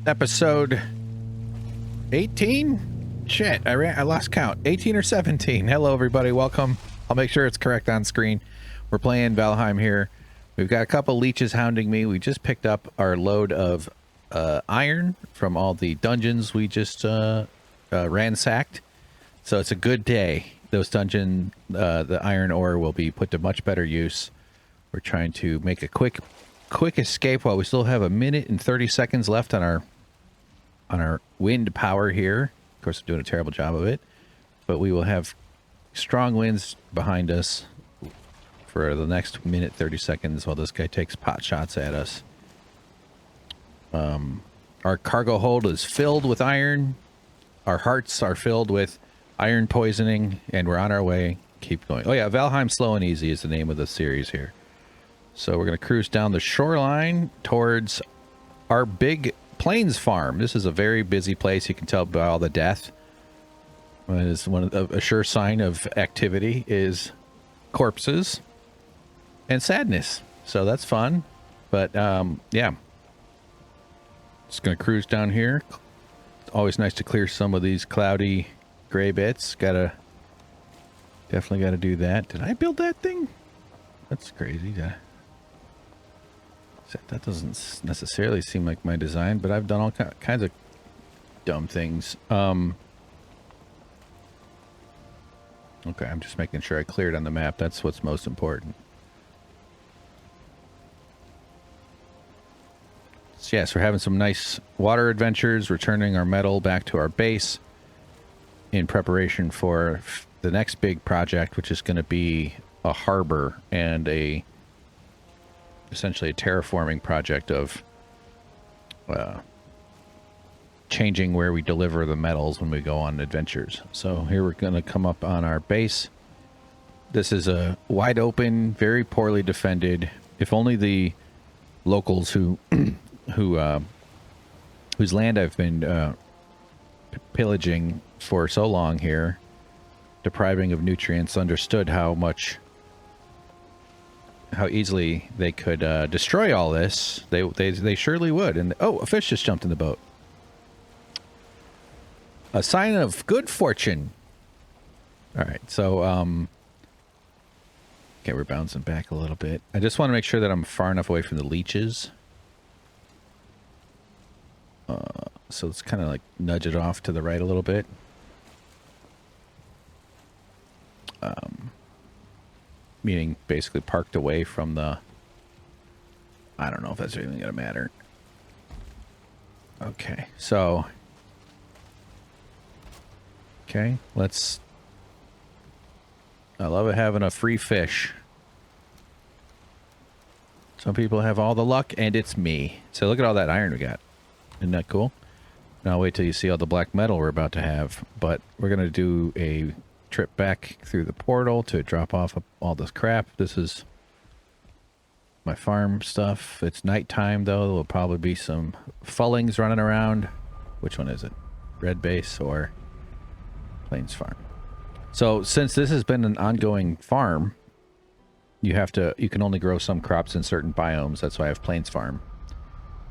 episode 18? Shit, I lost count. 18 or 17. Hello, everybody. Welcome. I'll make sure it's correct on screen. We're playing Valheim here. We've got a couple leeches hounding me. We just picked up our load of iron from all the dungeons we just ransacked. So it's a good day. Those the iron ore will be put to much better use. We're trying to make a quick escape while we still have a minute and 30 seconds left on our wind power here. Of course, I'm doing a terrible job of it, but we will have strong winds behind us for the next minute 30 seconds while this guy takes pot shots at us. Our cargo hold is filled with iron. Our hearts are filled with iron poisoning, and we're on our way. Keep going. Oh yeah, Valheim Slow and Easy is the name of the series here. So we're going to cruise down the shoreline towards our big plains farm. This is a very busy place. You can tell by all the death. It is one of a sure sign of activity is corpses and sadness. So that's fun. But yeah, just going to cruise down here. It's always nice to clear some of these cloudy gray bits. Definitely got to do that. Did I build that thing? That's crazy. That doesn't necessarily seem like my design, but I've done all kinds of dumb things. Okay, I'm just making sure I cleared on the map. That's what's most important. So yes, we're having some nice water adventures, returning our metal back to our base in preparation for the next big project, which is going to be a harbor and essentially a terraforming project of changing where we deliver the metals when we go on adventures. So here we're going to come up on our base. This is a wide open, very poorly defended. If only the locals whose land I've been pillaging for so long here, depriving of nutrients, understood how easily they could destroy all this, they surely would. And oh, a fish just jumped in the boat. A sign of good fortune. All right, so okay, we're bouncing back a little bit. I just want to make sure that I'm far enough away from the leeches. So let's kind of like nudge it off to the right a little bit. Meaning basically parked away from the... I don't know if that's really going to matter. Okay, so... Okay, let's... I love it having a free fish. Some people have all the luck, and it's me. So look at all that iron we got. Isn't that cool? Now wait till you see all the black metal we're about to have. But we're going to do a trip back through the portal to drop off all this crap. This is my farm stuff. It's nighttime, though. There will probably be some fullings running around. Which one is it? Red Base or Plains Farm? So since this has been an ongoing farm, you can only grow some crops in certain biomes. That's why I have Plains Farm.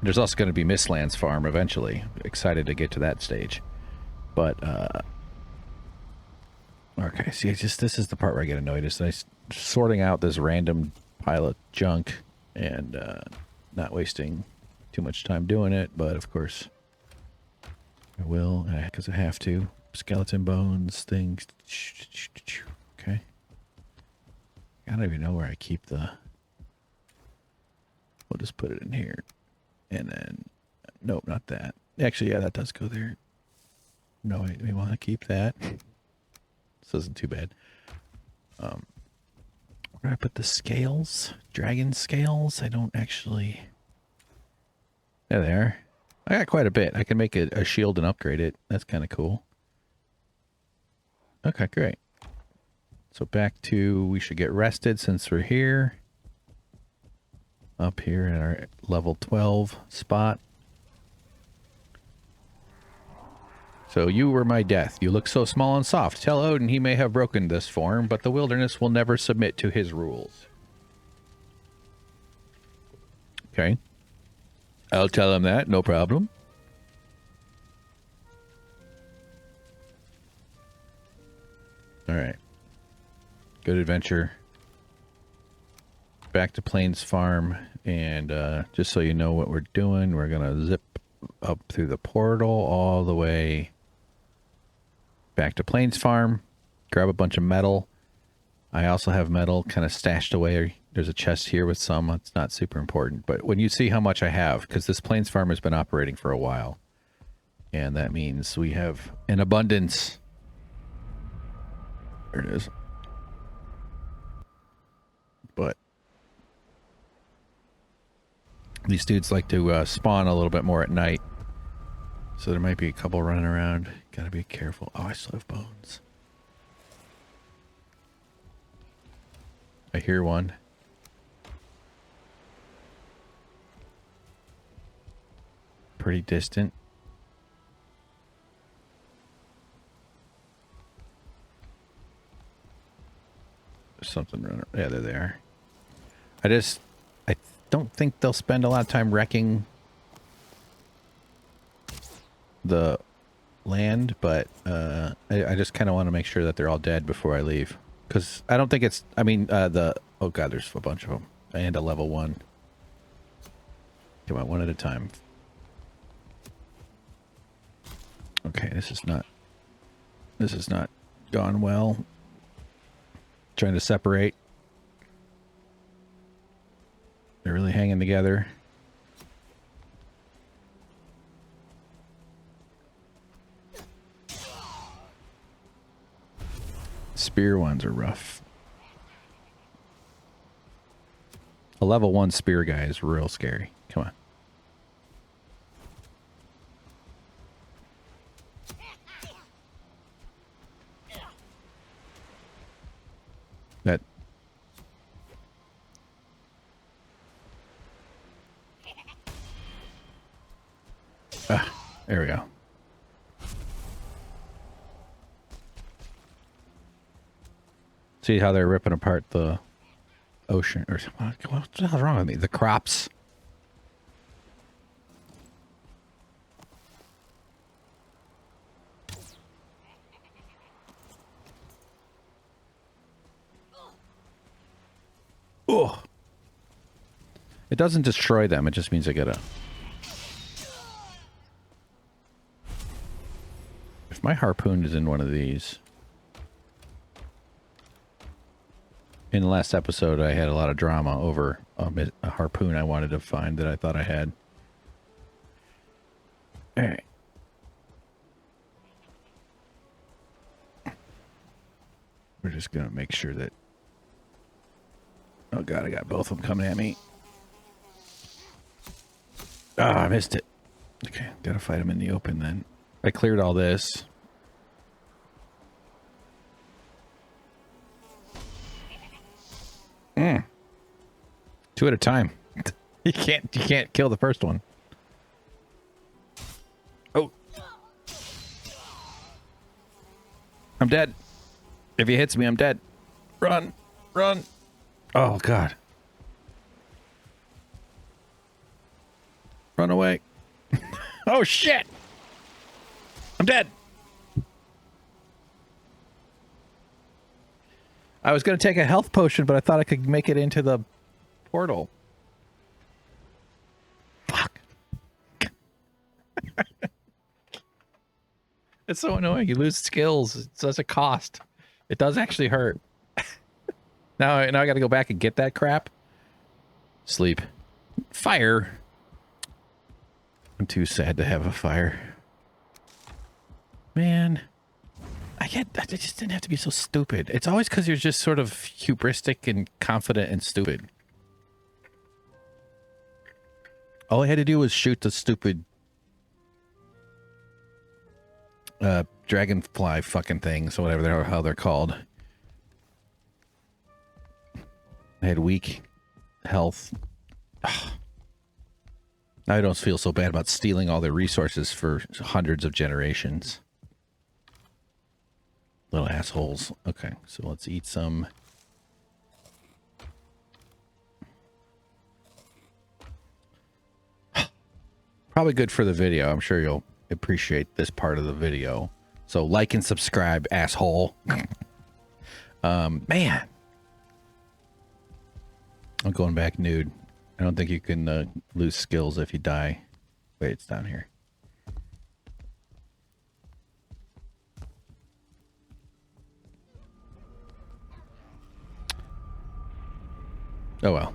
There's also going to be Mistlands Farm eventually. Excited to get to that stage. But, okay, see, this is the part where I get annoyed. Is sorting out this random pile of junk and not wasting too much time doing it. But, of course, I will, because I have to. Skeleton bones, things. Okay. I don't even know where I keep the... We'll just put it in here. And then, nope, not that. Actually, yeah, that does go there. No, we want to keep that. This isn't too bad. Where do I put the scales? Dragon scales? I don't actually... There they are. I got quite a bit. I can make a shield and upgrade it. That's kind of cool. Okay, great. So back to... We should get rested since we're here. Up here at our level 12 spot. So you were my death. You look so small and soft. Tell Odin he may have broken this form, but the wilderness will never submit to his rules. Okay. I'll tell him that, no problem. All right. Good adventure. Back to Plains Farm, and just so you know what we're doing, we're gonna zip up through the portal all the way back to Plains Farm, grab a bunch of metal. I also have metal kind of stashed away. There's a chest here with some. It's not super important, but when you see how much I have, because this Plains Farm has been operating for a while, and that means we have an abundance. There it is. But these dudes like to spawn a little bit more at night. So there might be a couple running around. Gotta be careful. Oh, I still have bones. I hear one. Pretty distant. There's something running. Yeah, they're there. I don't think they'll spend a lot of time wrecking the land, but I just kind of want to make sure that they're all dead before I leave. Because I don't think it's... I mean, oh god, there's a bunch of them. And a level 1. Come on, one at a time. Okay, this is not gone well. Trying to separate. They're really hanging together. Spear ones are rough. A level 1 spear guy is real scary. Come on. That... there we go. See how they're ripping apart the ocean, or what the hell's wrong with me? The crops. Oh, it doesn't destroy them. It just means I gotta. If my harpoon is in one of these. In the last episode, I had a lot of drama over a harpoon I wanted to find that I thought I had. All right. We're just going to make sure that... Oh god, I got both of them coming at me. Ah, I missed it. Okay, gotta fight them in the open then. I cleared all this. Two at a time. You can't kill the first one. Oh. I'm dead. If he hits me, I'm dead. Run. Run. Oh, God. Run away. Oh, shit. I'm dead. I was going to take a health potion, but I thought I could make it into the portal. Fuck. It's so annoying. You lose skills. It's such a cost. It does actually hurt. Now I got to go back and get that crap. Sleep. Fire. I'm too sad to have a fire. Man. I just didn't have to be so stupid. It's always because you're just sort of hubristic and confident and stupid. All I had to do was shoot the stupid dragonfly fucking things, or whatever the hell they're called. I had weak health. Ugh. Now I don't feel so bad about stealing all their resources for hundreds of generations. Little assholes. Okay, so let's eat some. Probably good for the video. I'm sure you'll appreciate this part of the video. So like and subscribe, asshole. Man. I'm going back nude. I don't think you can lose skills if you die. Wait, it's down here. Oh well.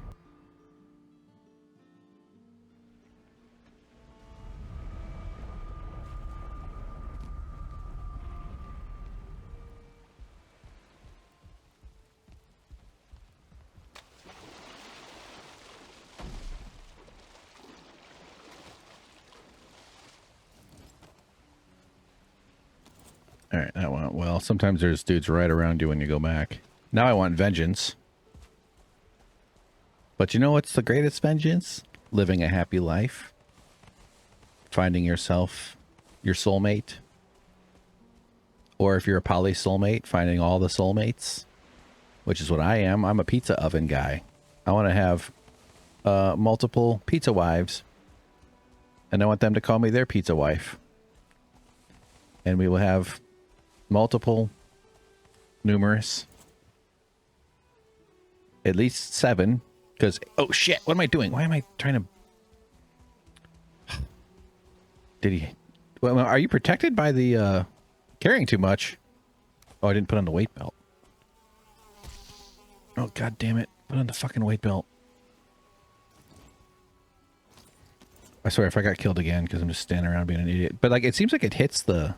All right, that went well. Sometimes there's dudes right around you when you go back. Now I want vengeance. But you know what's the greatest vengeance? Living a happy life. Finding yourself, your soulmate. Or if you're a poly soulmate, finding all the soulmates. Which is what I am. I'm a pizza oven guy. I want to have multiple pizza wives. And I want them to call me their pizza wife. And we will have multiple, numerous, at least 7. Because, oh shit, what am I doing? Why am I trying to... Did he... Well, are you protected by the carrying too much? Oh, I didn't put on the weight belt. Oh, god damn it. Put on the fucking weight belt. I swear, if I got killed again, because I'm just standing around being an idiot. But, like, it seems like it hits the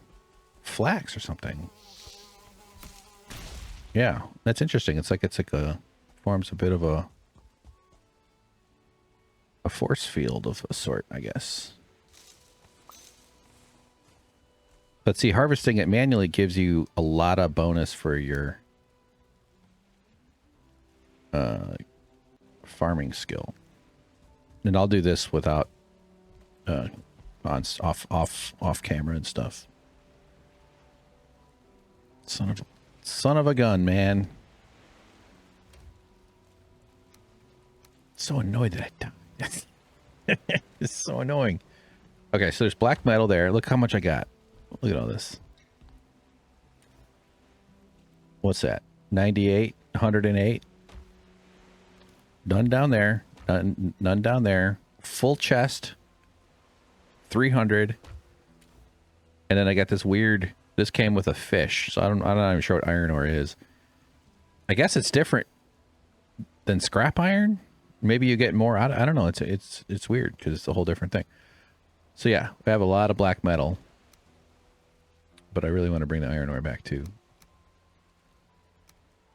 flax or something. Yeah, that's interesting. It's like a... Forms a bit of a force field of a sort, I guess. But see, harvesting it manually gives you a lot of bonus for your farming skill. And I'll do this without off camera and stuff. Son of a gun, man. So annoyed that I died. It's so annoying. Okay, so there's black metal there. Look how much I got. Look at all this. What's that? 98, 108. None down there. None down there. Full chest. 300. And then I got this weird... This came with a fish, so I'm not even sure what iron ore is. I guess it's different than scrap iron. Maybe you get more out. I don't know. It's weird because it's a whole different thing. So yeah, we have a lot of black metal, but I really want to bring the iron ore back too.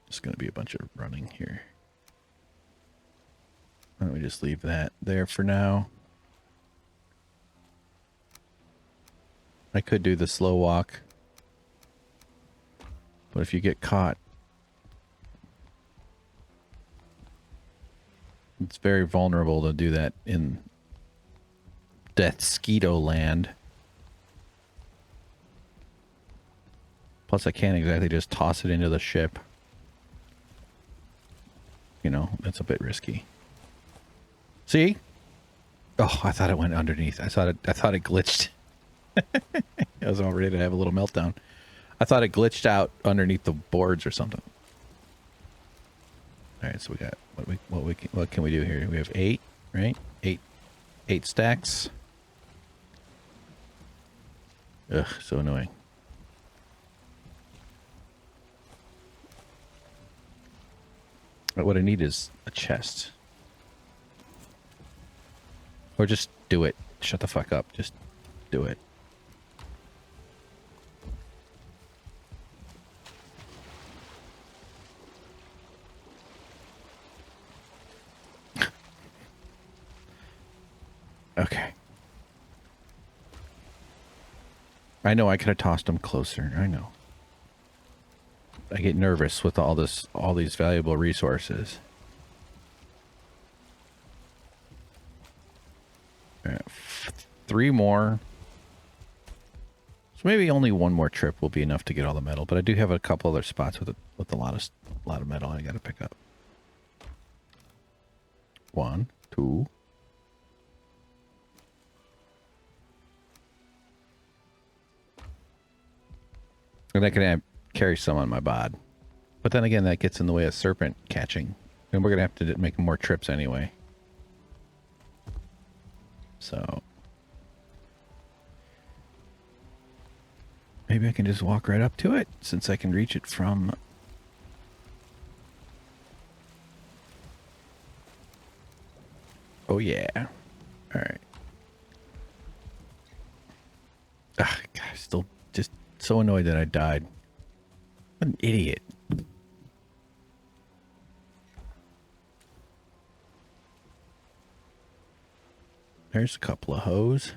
It's going to be a bunch of running here. Why don't we just leave that there for now? I could do the slow walk, but if you get caught, it's very vulnerable to do that in Deathsquito land. Plus, I can't exactly just toss it into the ship. You know, that's a bit risky. See? Oh, I thought it went underneath. I thought it glitched. I was all ready to have a little meltdown. I thought it glitched out underneath the boards or something. All right, so we got what can we do here? We have 8, right? 8 stacks. Ugh, so annoying. But what I need is a chest. Or just do it. Shut the fuck up. Just do it. Okay. I know I could have tossed them closer. I know. I get nervous with all these valuable resources. All right, 3 more. So maybe only 1 more trip will be enough to get all the metal, but I do have a couple other spots with a lot of metal I got to pick up. 1, 2. And I can carry some on my bod. But then again, that gets in the way of serpent catching. And we're going to have to make more trips anyway. So... maybe I can just walk right up to it, since I can reach it from... oh, yeah. Alright. Ah, God, still just so annoyed that I died. What an idiot. There's a couple of hoes.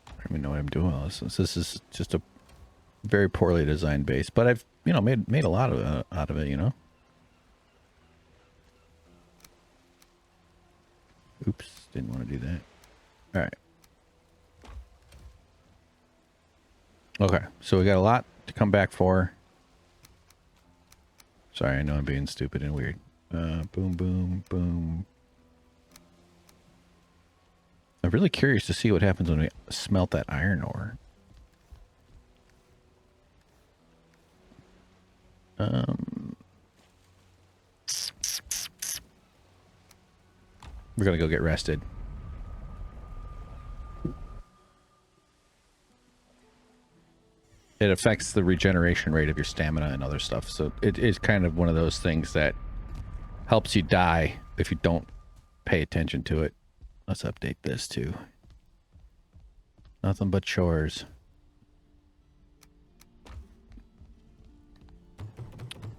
I don't even know what I'm doing all this. This is just a very poorly designed base, but I've, you know, made a lot of out of it, you know. Oops, didn't want to do that. All right. Okay, so we got a lot to come back for. Sorry, I know I'm being stupid and weird. Boom, boom, boom. I'm really curious to see what happens when we smelt that iron ore. We're gonna go get rested. It affects the regeneration rate of your stamina and other stuff, so it is kind of one of those things that helps you die if you don't pay attention to it. Let's update this too. Nothing but chores.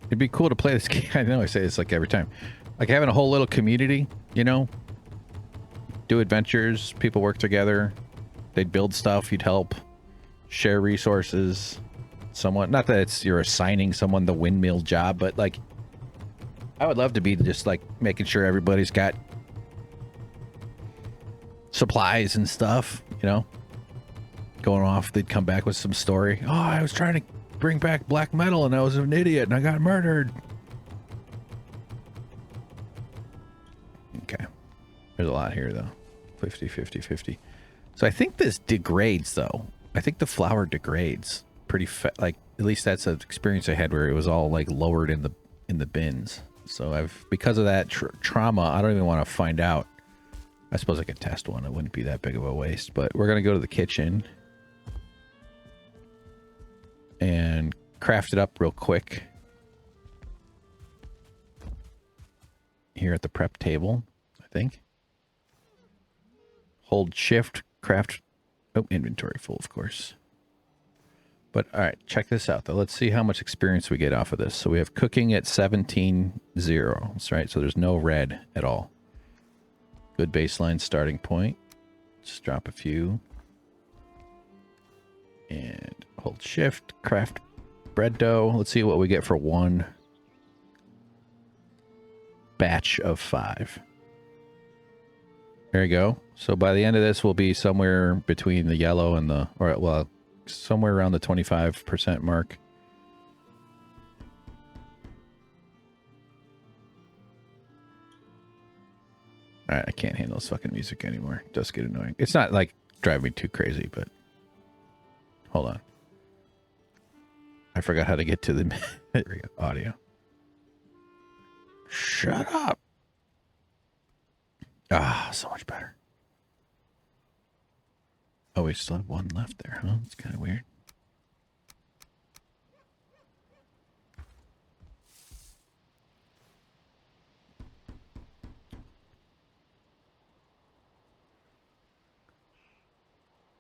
It'd be cool to play this game. I know I say this like every time. Like having a whole little community, you know? Do adventures, people work together. They'd build stuff, you'd help. Share resources. Somewhat. Not that it's you're assigning someone the windmill job, but like I would love to be just like making sure everybody's got supplies and stuff, you know? Going off, they'd come back with some story. Oh, I was trying to bring back black metal and I was an idiot and I got murdered. Okay. There's a lot here though. 50, 50, 50. So I think this degrades though. I think the flour degrades pretty like at least that's an experience I had where it was all like lowered in the bins. So I've because of that trauma, I don't even want to find out. I suppose I could test one. It wouldn't be that big of a waste, but we're going to go to the kitchen and craft it up real quick here at the prep table, I think. Hold shift, craft. Oh, inventory full, of course. But all right, check this out though. Let's see how much experience we get off of this. So we have cooking at 17.0. That's right. So there's no red at all. Good baseline starting point. Just drop a few. And hold shift, craft bread dough. Let's see what we get for one batch of 5. There you go. So by the end of this, we'll be somewhere between the yellow and the, or well, somewhere around the 25% mark. All right, I can't handle this fucking music anymore. It does get annoying. It's not like driving me too crazy, but hold on. I forgot how to get to the there we go. Audio. Shut up. Ah, so much better. Oh, we still have one left there, huh? It's kind of weird.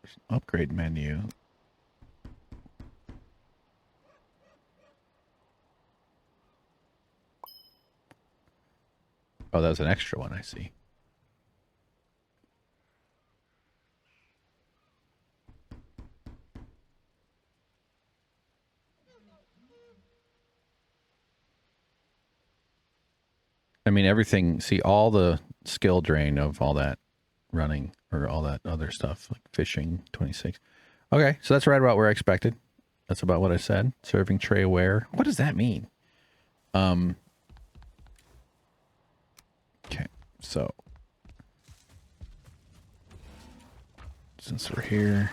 There's an upgrade menu. Oh, that was an extra one, I see. I mean, everything, see, all the skill drain of all that running or all that other stuff, like fishing, 26. Okay, so that's right about where I expected. That's about what I said. Serving tray aware. What does that mean? Okay, so since we're here,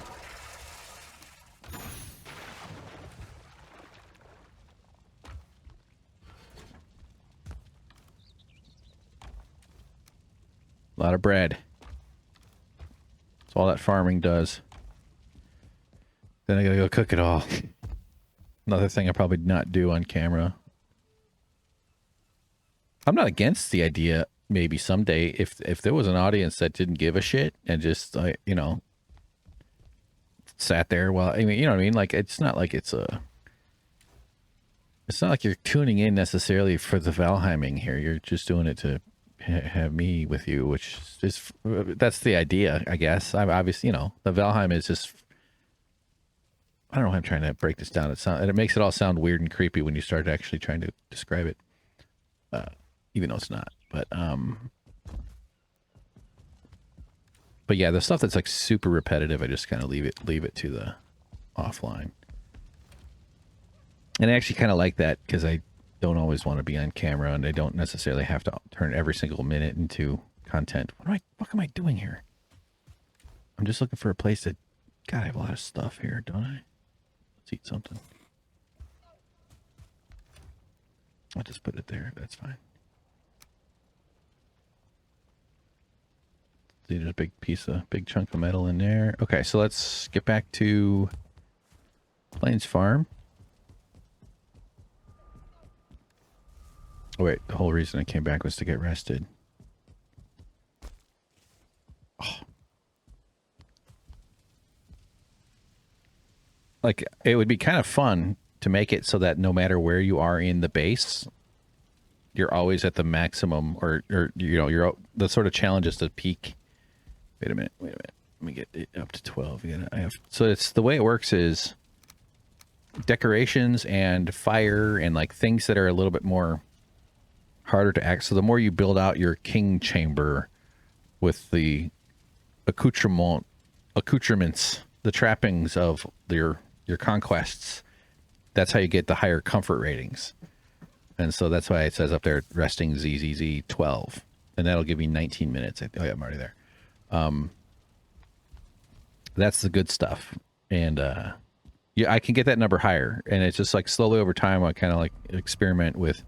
A lot of bread. That's all that farming does. Then I gotta go cook it all. Another thing I probably not do on camera. I'm not against the idea, maybe someday, if there was an audience that didn't give a shit and just, you know, sat there while, I mean, you know what I mean? Like, it's not like it's not like you're tuning in necessarily for the Valheiming here. You're just doing it to have me with you, which is, that's the idea, I guess. I'm obviously, you know, the Valheim is just, I don't know how I'm trying to break this down. It makes it all sound weird and creepy when you start actually trying to describe it. Even though it's not, but yeah, the stuff that's like super repetitive, I just kind of leave it to the offline. And I actually kind of like that because I don't always want to be on camera, and I don't necessarily have to turn every single minute into content. What am I doing here? I'm just looking for a place that, God, I have a lot of stuff here, don't I? Let's eat something. I'll just put it there. That's fine. See, there's a big chunk of metal in there. Okay, so let's get back to Plains Farm. Oh wait, the whole reason I came back was to get rested. Oh. Like, it would be kind of fun to make it so that no matter where you are in the base, you're always at the maximum, or you know, the sort of challenge is to peak. Wait a minute. Let me get it up to 12. So it's, the way it works is decorations and fire and like things that are a little bit more harder to act. So the more you build out your king chamber with the accoutrements, the trappings of your conquests, that's how you get the higher comfort ratings. And so that's why it says up there, resting ZZZ 12. And that'll give me 19 minutes. Oh yeah, I'm already there. That's the good stuff. And yeah, I can get that number higher. And it's just like slowly over time, I kind of like experiment with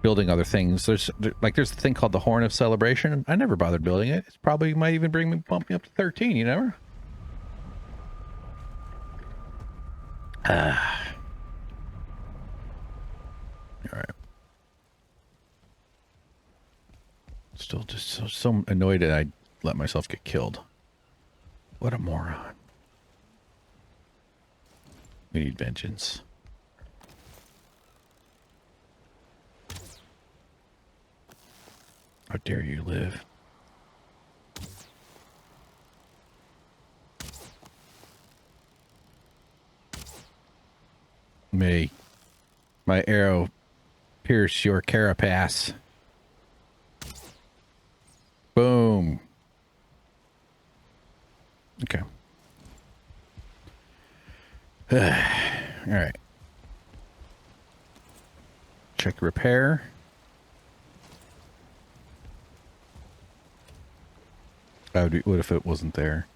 building other things. There's the thing called the Horn of Celebration. I never bothered building it. It's probably might even bump me up to 13, you never? All right. Still just so annoyed that I let myself get killed. What a moron. We need vengeance. How dare you live? May my arrow pierce your carapace. Boom. Okay. All right. Check repair. What if it wasn't there?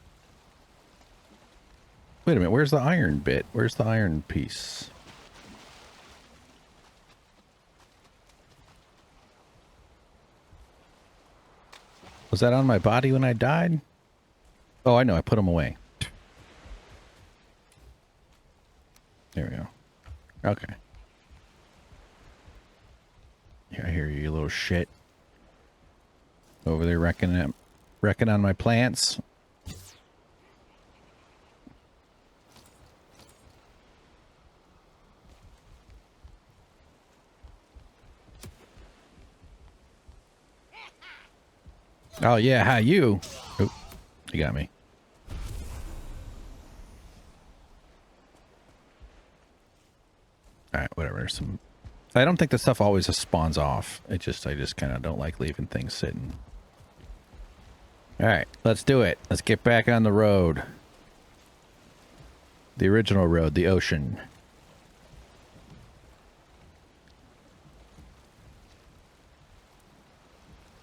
Wait a minute. Where's the iron bit? Where's the iron piece? Was that on my body when I died? Oh, I know. I put them away. There we go. Okay. Yeah, I hear you, you little shit. Over there wrecking on my plants. Oh yeah, how you? Oh, you got me. All right, whatever. I don't think the stuff always just spawns off. I just kind of don't like leaving things sitting. All right, let's do it. Let's get back on the road. The original road, the ocean.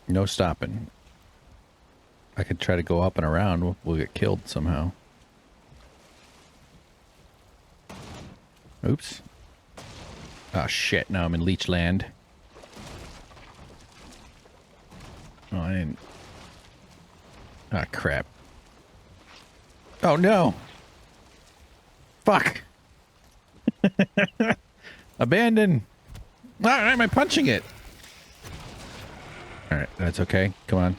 No stopping. I could try to go up and around. We'll get killed somehow. Oops. Oh shit, now I'm in Leech Land. Oh, I didn't. Ah, crap. Oh, no. Fuck. Abandon. Why am I punching it? All right, that's okay. Come on.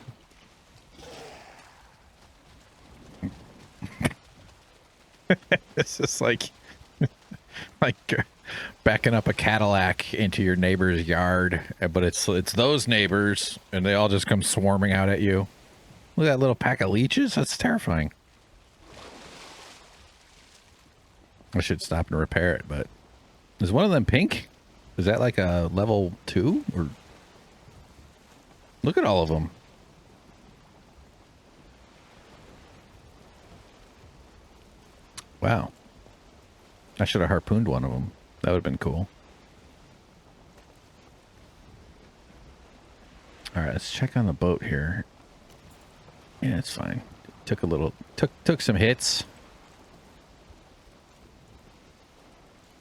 This is like backing up a Cadillac into your neighbor's yard, but it's those neighbors, and they all just come swarming out at you. Look at that little pack of leeches. That's terrifying. I should stop and repair it, but is one of them pink? Is that like a level 2? Or look at all of them. Wow. I should have harpooned one of them. That would have been cool. All right, let's check on the boat here. Yeah, it's fine. Took some hits.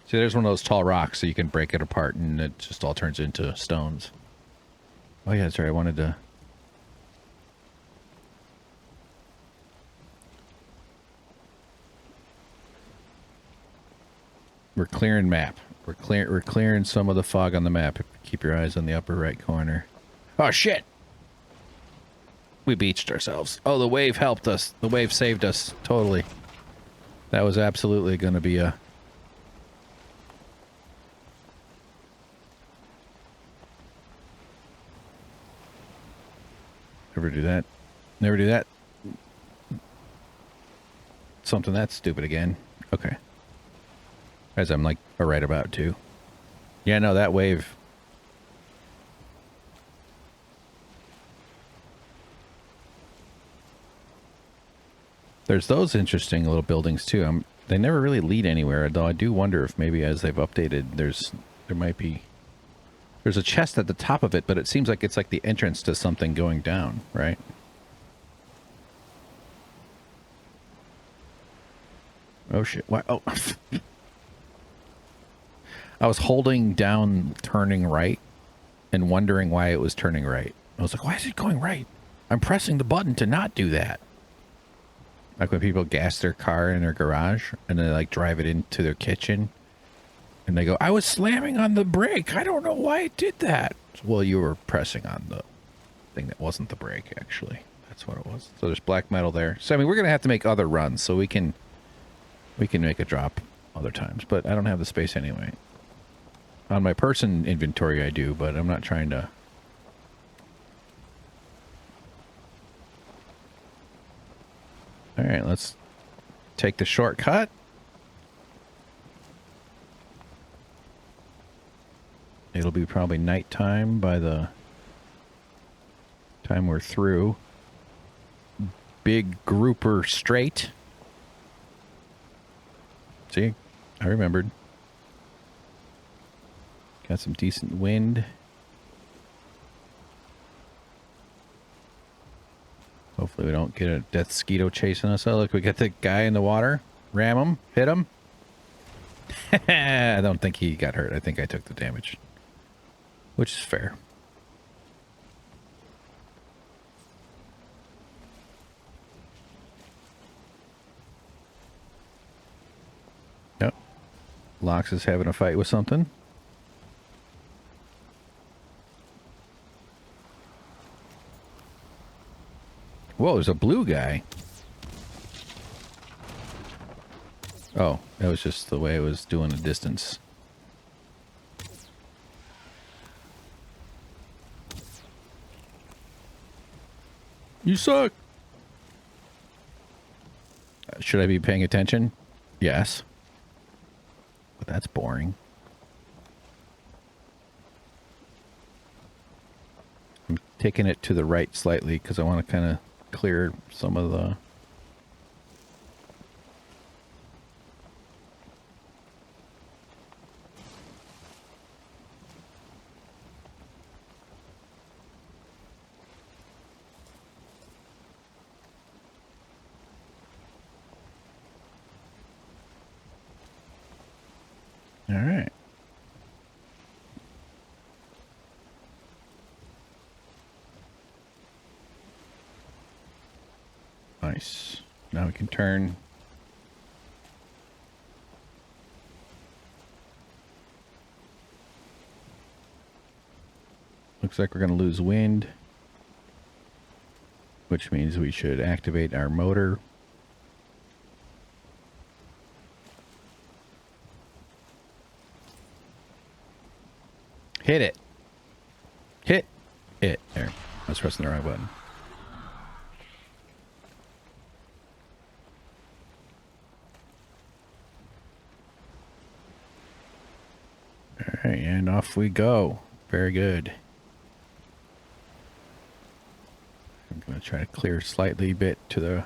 See, there's one of those tall rocks, so you can break it apart, and it just all turns into stones. Oh yeah, that's right. I wanted to. We're clearing map. We're clearing some of the fog on the map. Keep your eyes on the upper right corner. Oh shit! We beached ourselves. Oh, the wave helped us. The wave saved us. Totally. That was absolutely going to be a... Never do that. Never do that. Something that stupid again. Okay. As I'm like right about to. Yeah, no, that wave. There's those interesting little buildings too. They never really lead anywhere, though I do wonder if maybe as they've updated, there might be... There's a chest at the top of it, but it seems like it's like the entrance to something going down, right? Oh shit. Why? Oh. I was holding down turning right and wondering why it was turning right. I was like, why is it going right? I'm pressing the button to not do that. Like when people gas their car in their garage and they like drive it into their kitchen and they go, I was slamming on the brake. I don't know why it did that. Well, you were pressing on the thing that wasn't the brake, actually. That's what it was. So there's black metal there. So, I mean, we're going to have to make other runs so we can make a drop other times, but I don't have the space anyway. On my person inventory, I do, but I'm not trying to... All right, let's take the shortcut. It'll be probably nighttime by the time we're through. Big grouper straight. See, I remembered. Got some decent wind. Hopefully we don't get a death mosquito chasing us. Oh, look, we got the guy in the water. Ram him. Hit him. I don't think he got hurt. I think I took the damage. Which is fair. Yep. Lox is having a fight with something. Whoa, there's a blue guy. Oh, that was just the way it was doing the distance. You suck. Should I be paying attention? Yes. But that's boring. I'm taking it to the right slightly because I want to kind of clear some of the... All right. Nice. Now we can turn. Looks like we're going to lose wind, which means we should activate our motor. Hit it. Hit it. There. I was pressing the wrong button. All right, and off we go. Very good. I'm going to try to clear slightly bit to the...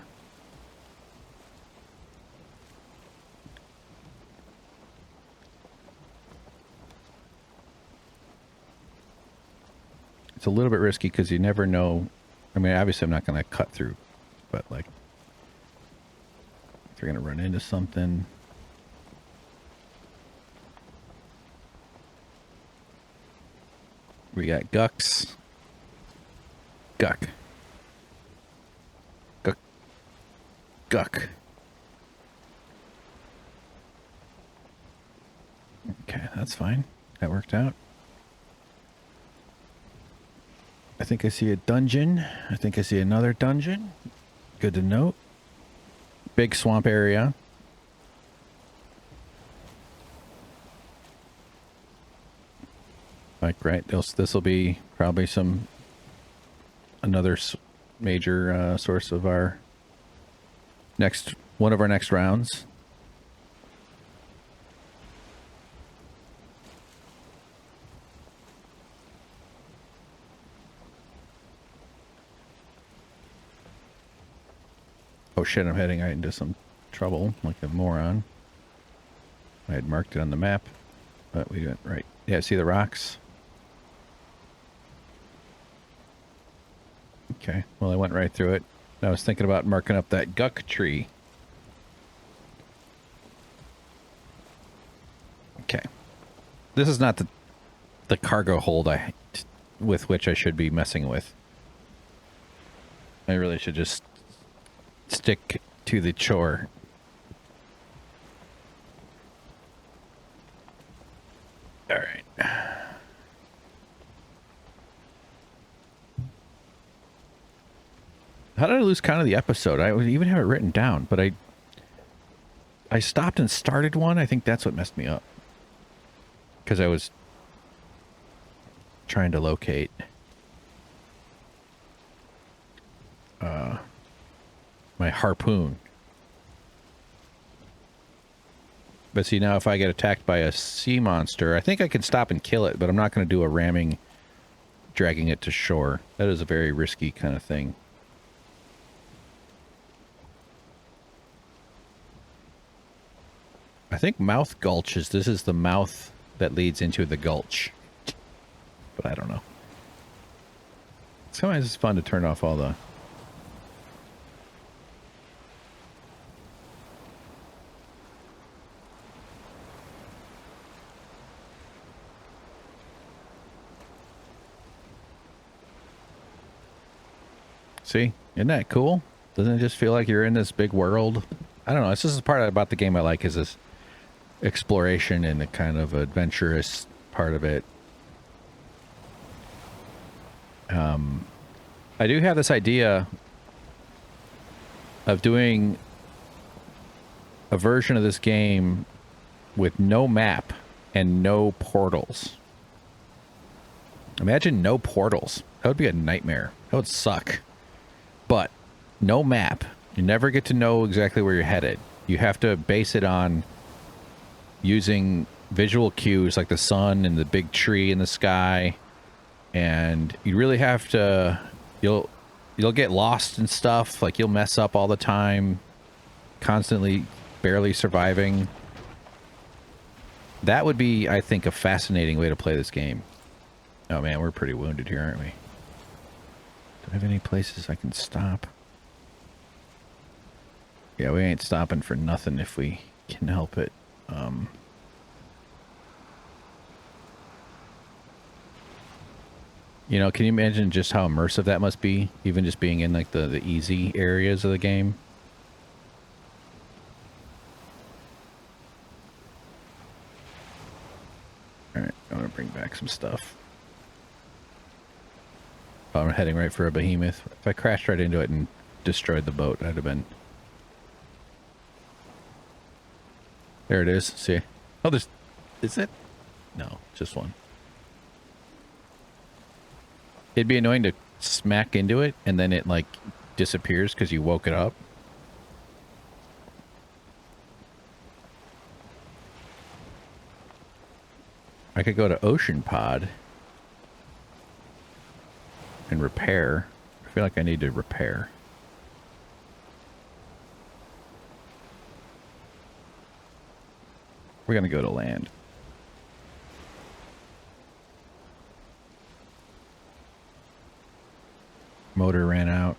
It's a little bit risky because you never know. I mean, obviously I'm not going to cut through, but like, if you're going to run into something. We got gucks. Guck. Guck. Guck. Okay, that's fine. That worked out. I think I see a dungeon. I think I see another dungeon. Good to note. Big swamp area. Like, right, this will be probably another major source of our one of our next rounds. Oh shit, I'm heading out into some trouble, like a moron. I had marked it on the map, but we went right. Yeah, see the rocks? Okay, well I went right through it. I was thinking about marking up that guck tree. Okay. This is not the cargo hold with which I should be messing with. I really should just stick to the chore. All right. How did I lose count of the episode? I would even have it written down, but I stopped and started one. I think that's what messed me up. Because I was trying to locate my harpoon. But see, now if I get attacked by a sea monster, I think I can stop and kill it, but I'm not going to do a ramming, dragging it to shore. That is a very risky kind of thing. I think mouth gulches. This is the mouth that leads into the gulch. But I don't know. Sometimes it's fun to turn off all the... See? Isn't that cool? Doesn't it just feel like you're in this big world? I don't know. This is the part about the game I like, is this exploration and the kind of adventurous part of it. I do have this idea of doing a version of this game with no map and no portals. Imagine no portals. That would be a nightmare. That would suck. But no map. You never get to know exactly where you're headed. You have to base it on using visual cues like the sun and the big tree in the sky. And you really have to... You'll get lost and stuff. Like, you'll mess up all the time. Constantly barely surviving. That would be, I think, a fascinating way to play this game. Oh man, we're pretty wounded here, aren't we? Do I have any places I can stop? Yeah, we ain't stopping for nothing if we can help it. You know, can you imagine just how immersive that must be? Even just being in like the easy areas of the game. All right, I want to bring back some stuff. Oh, I'm heading right for a behemoth. If I crashed right into it and destroyed the boat, I'd have been... There it is. See? Oh, there's... Is it? No, just one. It'd be annoying to smack into it and then it, like, disappears because you woke it up. I could go to Ocean Pod and repair. I feel like I need to repair. We're going to go to land. Motor ran out.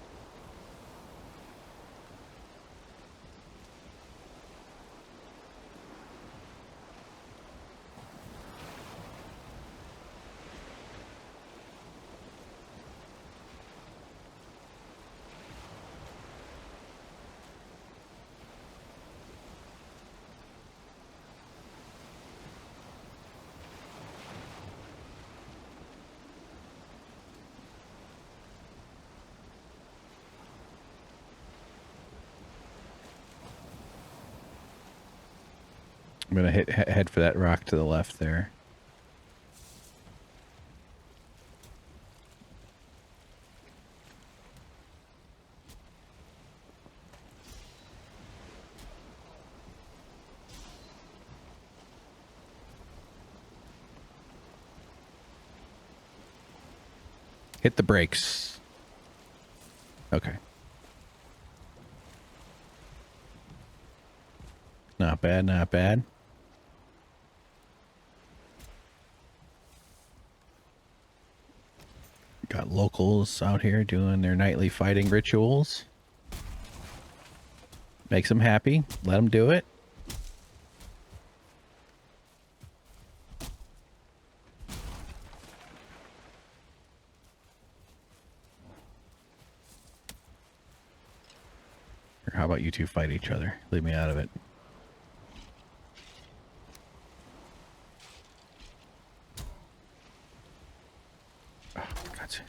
I'm going to head for that rock to the left there. Hit the brakes. Okay. Not bad, not bad. Got locals out here doing their nightly fighting rituals. Makes them happy. Let them do it. Or how about you two fight each other? Leave me out of it. Oh, God's sake.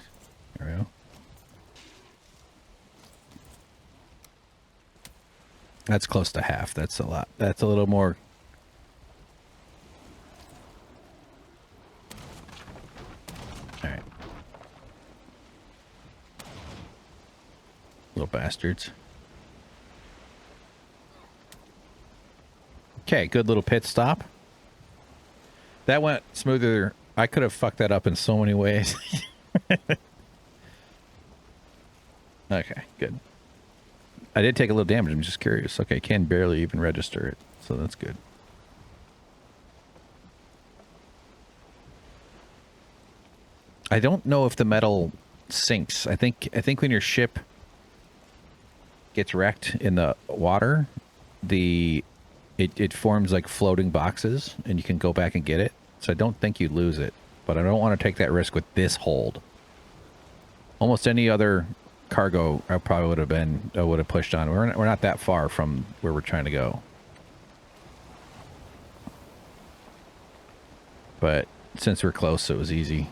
There we go. That's close to half. That's a lot. That's a little more. All right. Little bastards. Okay, good little pit stop. That went smoother. I could have fucked that up in so many ways. Okay, good. I did take a little damage. I'm just curious. Okay, can barely even register it, so that's good. I don't know if the metal sinks. I think when your ship gets wrecked in the water, it forms like floating boxes, and you can go back and get it. So I don't think you lose it, but I don't want to take that risk with this hold. Almost any other cargo I probably would have pushed on. We're not that far from where we're trying to go. But since we're close, it was easy.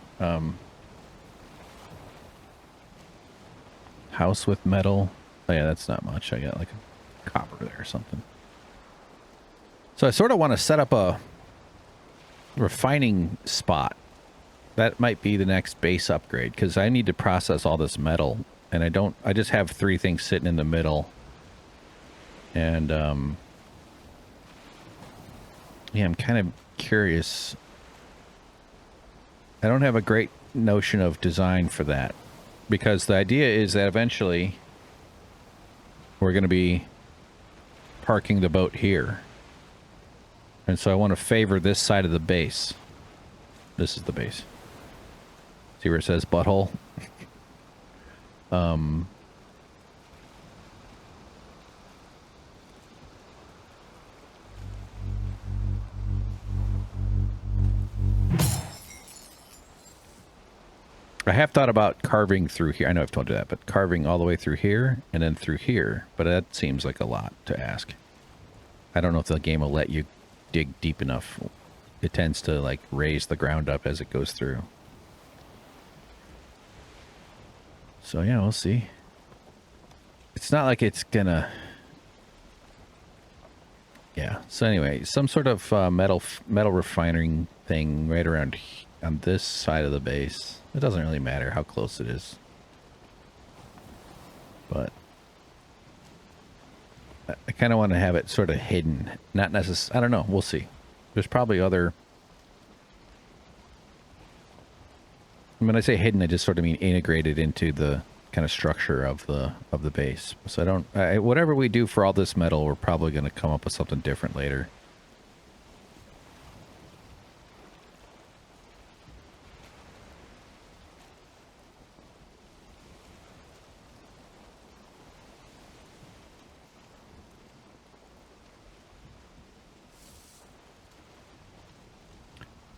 House with metal. Oh yeah, that's not much. I got like a copper there or something. So I sort of want to set up a refining spot. That might be the next base upgrade, because I need to process all this metal. And I just have 3 things sitting in the middle. And, yeah, I'm kind of curious. I don't have a great notion of design for that. Because the idea is that eventually we're going to be parking the boat here. And so I want to favor this side of the base. This is the base. See where it says butthole? I have thought about carving through here. I know I've told you that, but carving all the way through here and then through here. But that seems like a lot to ask. I don't know if the game will let you dig deep enough. It tends to like raise the ground up as it goes through. So yeah, we'll see. It's not like it's gonna... Yeah, so anyway, some sort of metal refining thing right around on this side of the base. It doesn't really matter how close it is. But I kind of want to have it sort of hidden. Not necessarily, I don't know, we'll see. There's probably other... When I say hidden, I just sort of mean integrated into the kind of structure of the base. So I don't... whatever we do for all this metal, we're probably going to come up with something different later.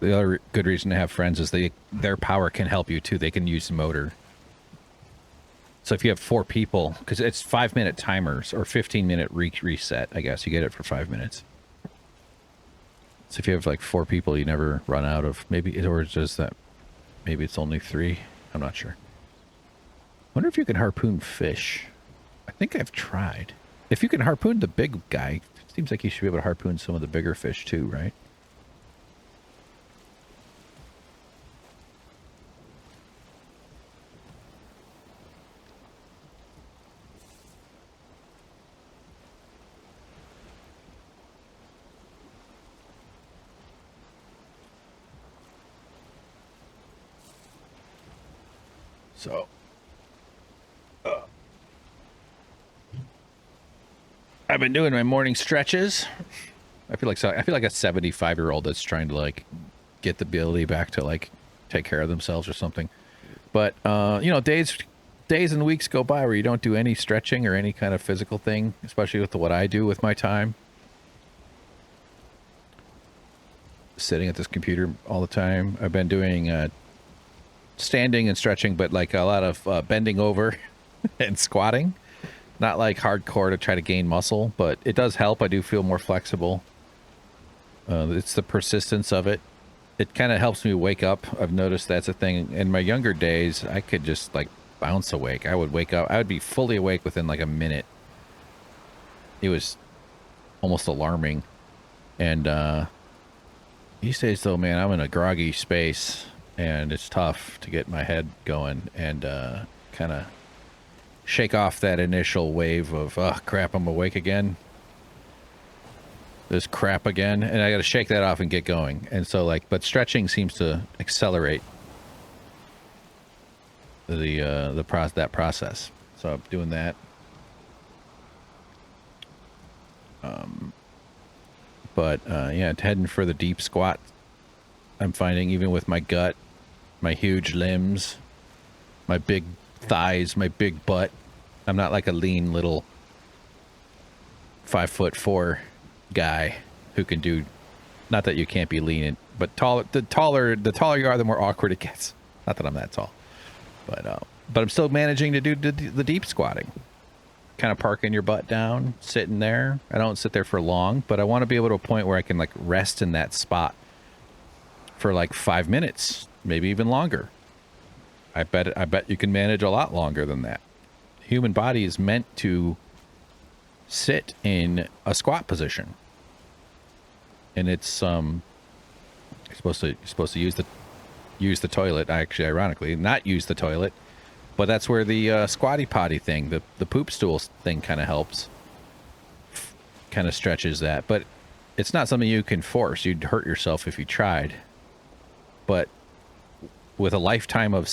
The other good reason to have friends is their power can help you too. They can use the motor. So if you have 4 people, because it's 5-minute timers or 15-minute reset, I guess you get it for 5 minutes. So if you have like 4 people, you never run out of maybe, or just that. Maybe it's only 3. I'm not sure. Wonder if you can harpoon fish. I think I've tried. If you can harpoon the big guy, it seems like you should be able to harpoon some of the bigger fish too, right? So, I've been doing my morning stretches. I feel like a 75-year-old that's trying to like get the ability back to like take care of themselves or something. But you know, days and weeks go by where you don't do any stretching or any kind of physical thing, especially with what I do with my time. Sitting at this computer all the time. I've been doing standing and stretching, but like a lot of bending over and squatting. Not like hardcore to try to gain muscle, but it does help. I do feel more flexible. It's the persistence of it. It kind of helps me wake up. I've noticed that's a thing. In my younger days, I could just like bounce awake. I would wake up. I would be fully awake within like a minute. It was almost alarming. And these days, though, man, I'm in a groggy space. And it's tough to get my head going and kind of shake off that initial wave of, oh, crap, I'm awake again. This crap again. And I got to shake that off and get going. And so, like, but stretching seems to accelerate that process. So I'm doing that. Yeah, heading for the deep squat. I'm finding even with my gut, my huge limbs, my big thighs, my big butt. I'm not like a lean little 5'4" guy who can do, not that you can't be lean, but the taller you are, the more awkward it gets. Not that I'm that tall, but I'm still managing to do the deep squatting. Kind of parking your butt down, sitting there. I don't sit there for long, but I want to be able to a point where I can like rest in that spot for like 5 minutes, maybe even longer. I bet you can manage a lot longer than that. The human body is meant to sit in a squat position. And it's you're supposed to use the toilet, actually ironically, not use the toilet, but that's where the squatty potty thing, the poop stool thing kind of helps. Kind of stretches that, but it's not something you can force. You'd hurt yourself if you tried. But with a lifetime of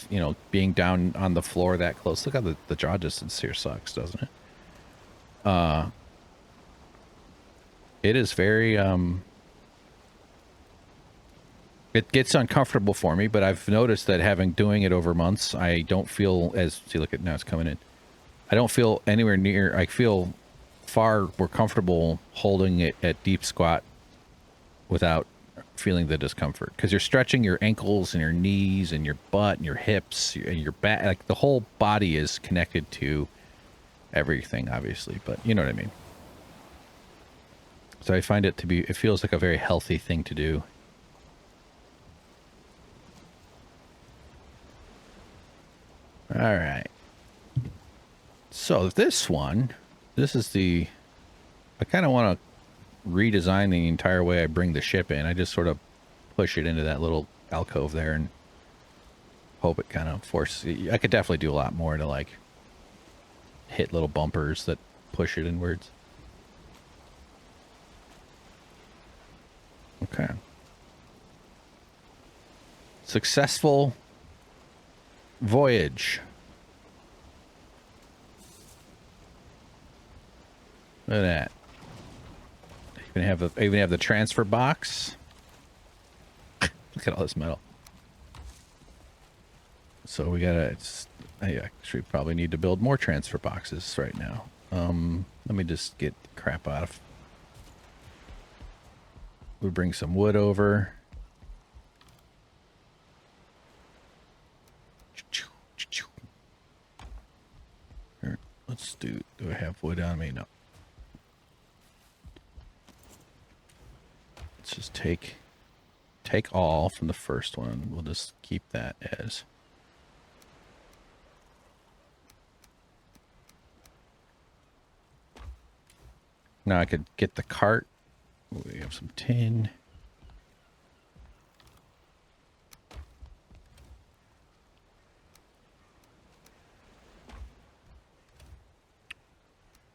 you know, being down on the floor that close, look how the draw distance here sucks, doesn't it? It is very it gets uncomfortable for me, but I've noticed that doing it over months, I don't feel as, see, look at now it's coming in. I don't feel anywhere near, I feel far more comfortable holding it at deep squat without feeling the discomfort because you're stretching your ankles and your knees and your butt and your hips and your back. Like the whole body is connected to everything, obviously, but you know what I mean. So I find it to be, it feels like a very healthy thing to do. All right. So this one, this is the, I kind of want to redesign the entire way I bring the ship in. I just sort of push it into that little alcove there and hope it kind of forces, I could definitely do a lot more to like hit little bumpers that push it inwards. Okay. Successful voyage. Look at that. Even have the transfer box. Look at all this metal. So we gotta. I actually probably need to build more transfer boxes right now. Let me just get the crap out of. We'll bring some wood over. Here, let's do I have wood on me? No. Let's just take all from the first one. We'll just keep that as. Now I could get the cart. We have some tin.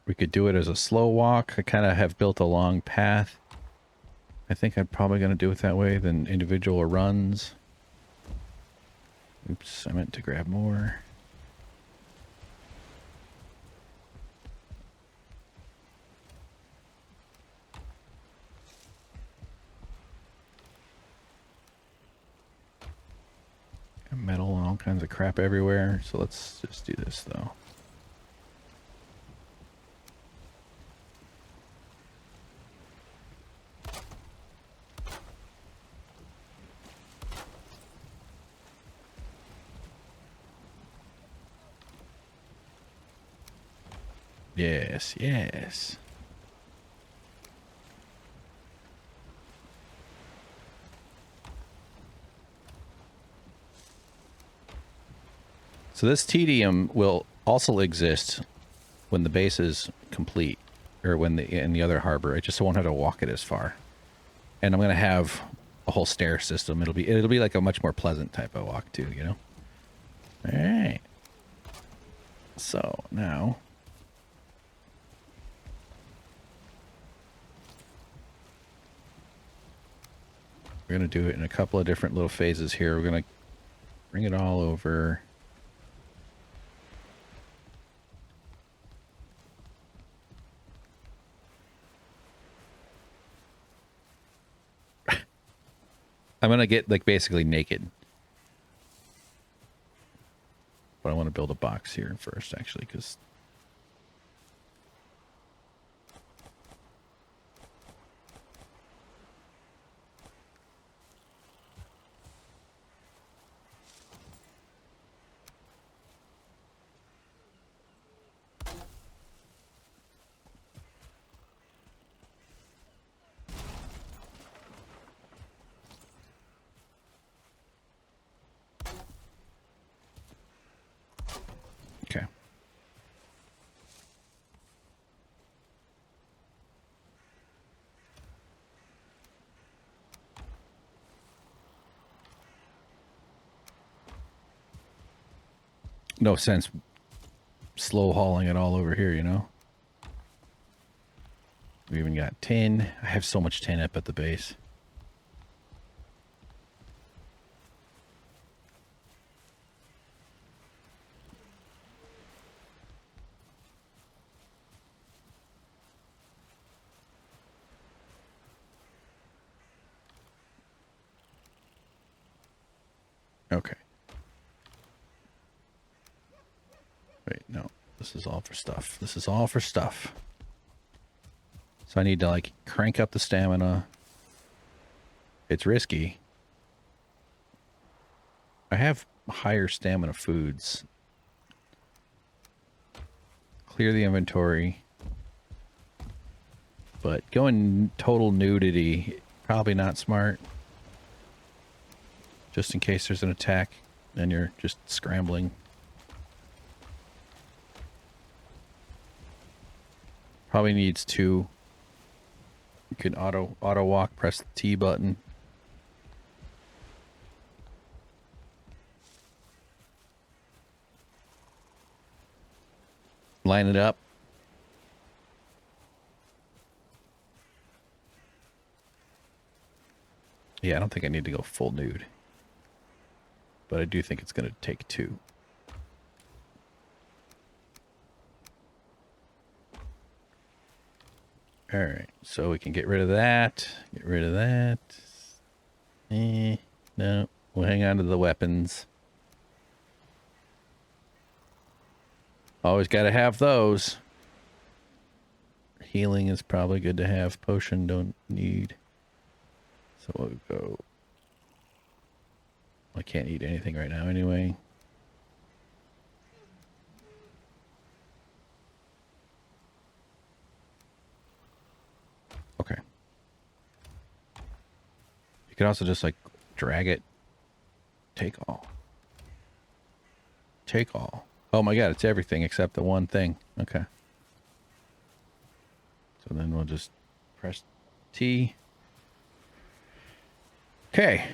We could do it as a slow walk. I kind of have built a long path. I think I'm probably going to do it that way than individual runs. Oops, I meant to grab more. Metal and all kinds of crap everywhere. So let's just do this though. Yes, yes. So this tedium will also exist when the base is complete, or when in the other harbor. I just won't have to walk it as far, and I'm gonna have a whole stair system. It'll be like a much more pleasant type of walk too, you know. All right. So now we're gonna do it in a couple of different little phases here. We're gonna bring it all over. I'm gonna get like basically naked, but I want to build a box here first, actually, because okay. No sense slow hauling it all over here, you know? We even got tin. I have so much tin up at the base. Okay. Wait, no. This is all for stuff. This is all for stuff. So I need to like crank up the stamina. It's risky. I have higher stamina foods. Clear the inventory. But going total nudity, probably not smart. Just in case there's an attack and you're just scrambling. Probably needs two. You can auto walk, press the T button. Line it up. Yeah, I don't think I need to go full nude. But I do think it's going to take two. All right, so we can get rid of that. Get rid of that. No, we'll hang on to the weapons. Always got to have those. Healing is probably good to have. Potion don't need. So we'll go. I can't eat anything right now anyway. Okay. You could also just like drag it. Take all. Take all. Oh my god, it's everything except the one thing. Okay. So then we'll just press T. Okay.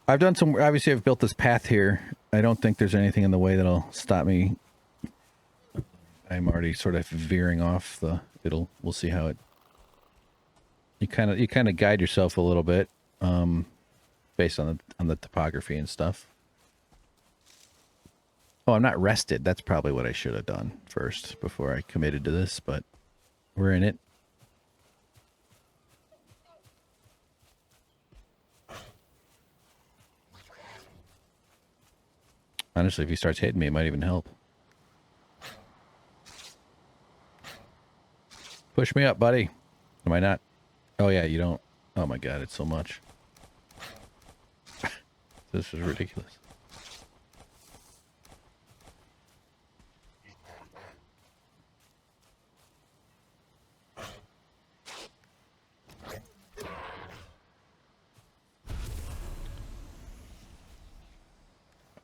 I've done some, obviously I've built this path here. I don't think there's anything in the way that'll stop me. I'm already sort of veering off the, we'll see how it, you kind of guide yourself a little bit, based on the topography and stuff. Oh, I'm not rested. That's probably what I should have done first before I committed to this, but we're in it. Honestly, if he starts hitting me, it might even help. Push me up, buddy. Am I not? Oh, yeah, you don't. Oh, my God, it's so much. This is ridiculous.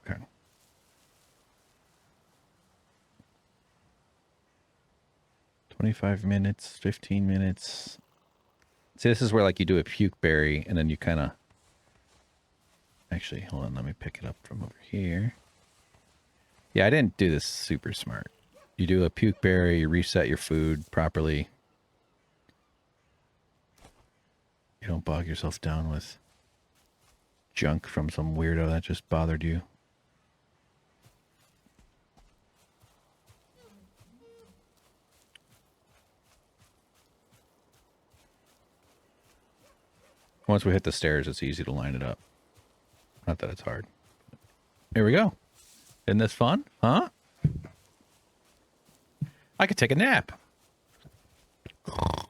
Okay. "25 minutes, 15 minutes. See, this is where like you do a puke berry and then you kind of... Actually, hold on. Let me pick it up from over here. Yeah, I didn't do this super smart. You do a puke berry, you reset your food properly. You don't bog yourself down with junk from some weirdo that just bothered you. Once we hit the stairs, it's easy to line it up. Not that it's hard. Here we go. Isn't this fun? Huh? I could take a nap. I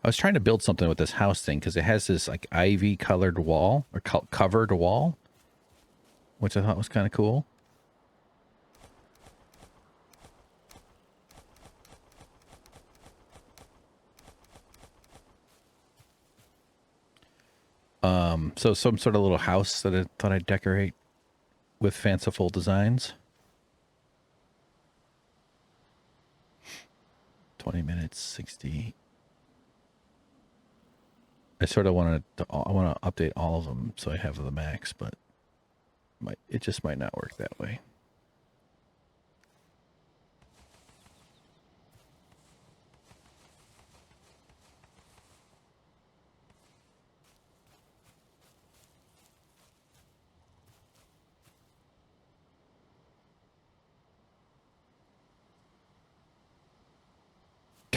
was trying to build something with this house thing because it has this like ivy colored wall or covered wall, which I thought was kind of cool. So some sort of little house that I thought I'd decorate with fanciful designs. 20 minutes, 60. I sort of wanted to, I want to update all of them so I have the max, but it just might not work that way.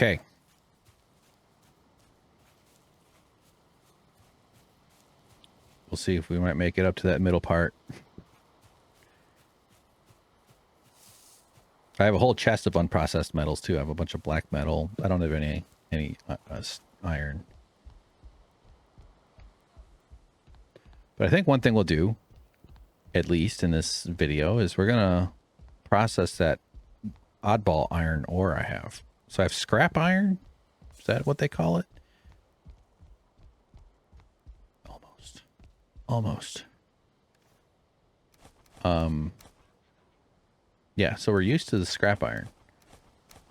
Okay. We'll see if we might make it up to that middle part. I have a whole chest of unprocessed metals too. I have a bunch of black metal. I don't have any any iron. But I think one thing we'll do, at least in this video, is we're gonna process that oddball iron ore I have. So I have scrap iron. Is that what they call it? Almost. Yeah, so we're used to the scrap iron.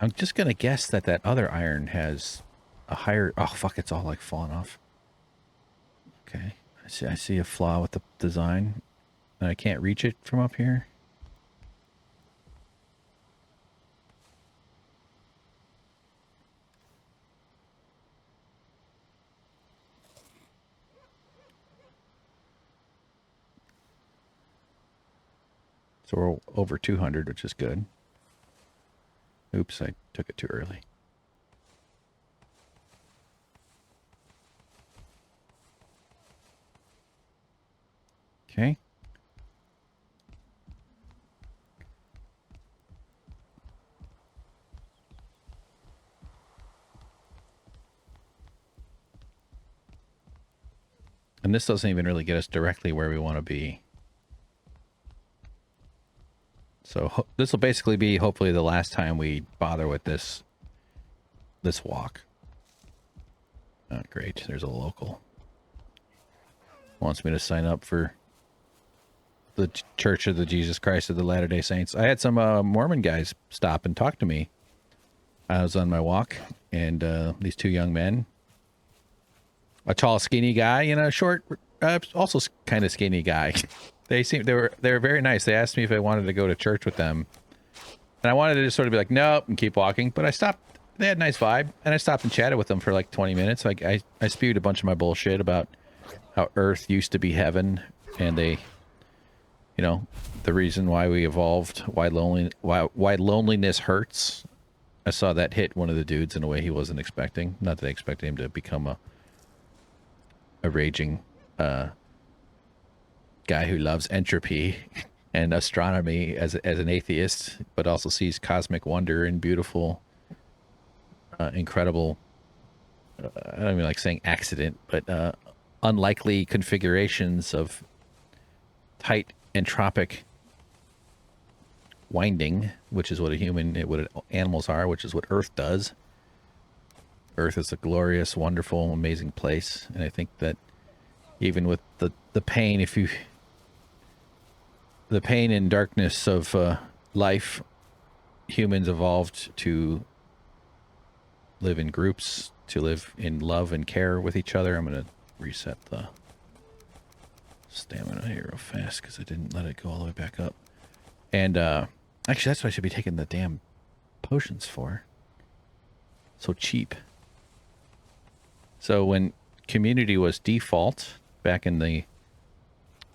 I'm just gonna guess that that other iron has a higher... Oh, fuck, it's all like falling off. Okay, I see a flaw with the design, and I can't reach it from up here. So we're over 200, which is good. Oops, I took it too early. Okay. And this doesn't even really get us directly where we want to be. So this will basically be hopefully the last time we bother with this walk. Oh, great. There's a local. Wants me to sign up for the Church of the Jesus Christ of the Latter-day Saints. I had some Mormon guys stop and talk to me. I was on my walk, and these two young men, a tall, skinny guy, and a short, also kind of skinny guy. They were very nice. They asked me if I wanted to go to church with them, and I wanted to just sort of be like, nope, and keep walking. But I stopped. They had a nice vibe, and I stopped and chatted with them for like 20 minutes. Like I spewed a bunch of my bullshit about how Earth used to be heaven, and they, you know, the reason why we evolved, why loneliness hurts. I saw that hit one of the dudes in a way he wasn't expecting. Not that I expected him to become a raging guy who loves entropy and astronomy as an atheist, but also sees cosmic wonder and beautiful, incredible, I don't even like saying accident, but unlikely configurations of tight entropic winding, which is what animals are, which is what Earth does. Earth is a glorious, wonderful, amazing place, and I think that even with the pain, the pain and darkness of life, humans evolved to live in groups, to live in love and care with each other. I'm going to reset the stamina here real fast because I didn't let it go all the way back up. And actually, that's what I should be taking the damn potions for. So cheap. So when community was default back in the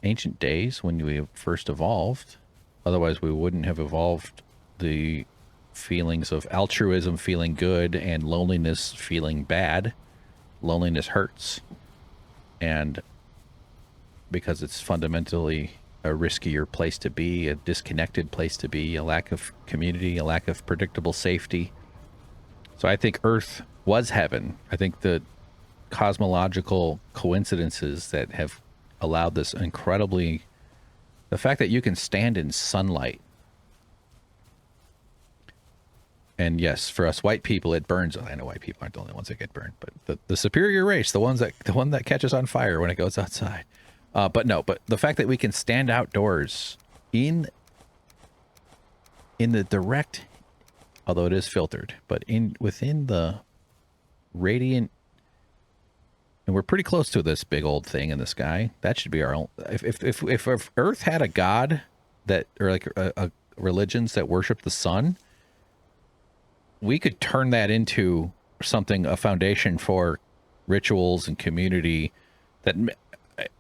ancient days when we first evolved, otherwise we wouldn't have evolved the feelings of altruism feeling good and loneliness feeling bad. Loneliness hurts, and because it's fundamentally a riskier place to be, a disconnected place to be, a lack of community, a lack of predictable safety. So I think Earth was heaven. I think the cosmological coincidences that have allowed this incredibly, the fact that you can stand in sunlight, and yes, for us white people it burns. I know white people aren't the only ones that get burned, but the superior race, the one that catches on fire when it goes outside. But the fact that we can stand outdoors in the direct, although it is filtered, but within the radiant. And we're pretty close to this big old thing in the sky. That should be our own. If Earth had a god that, or like a religions that worship the sun, we could turn that into something, a foundation for rituals and community that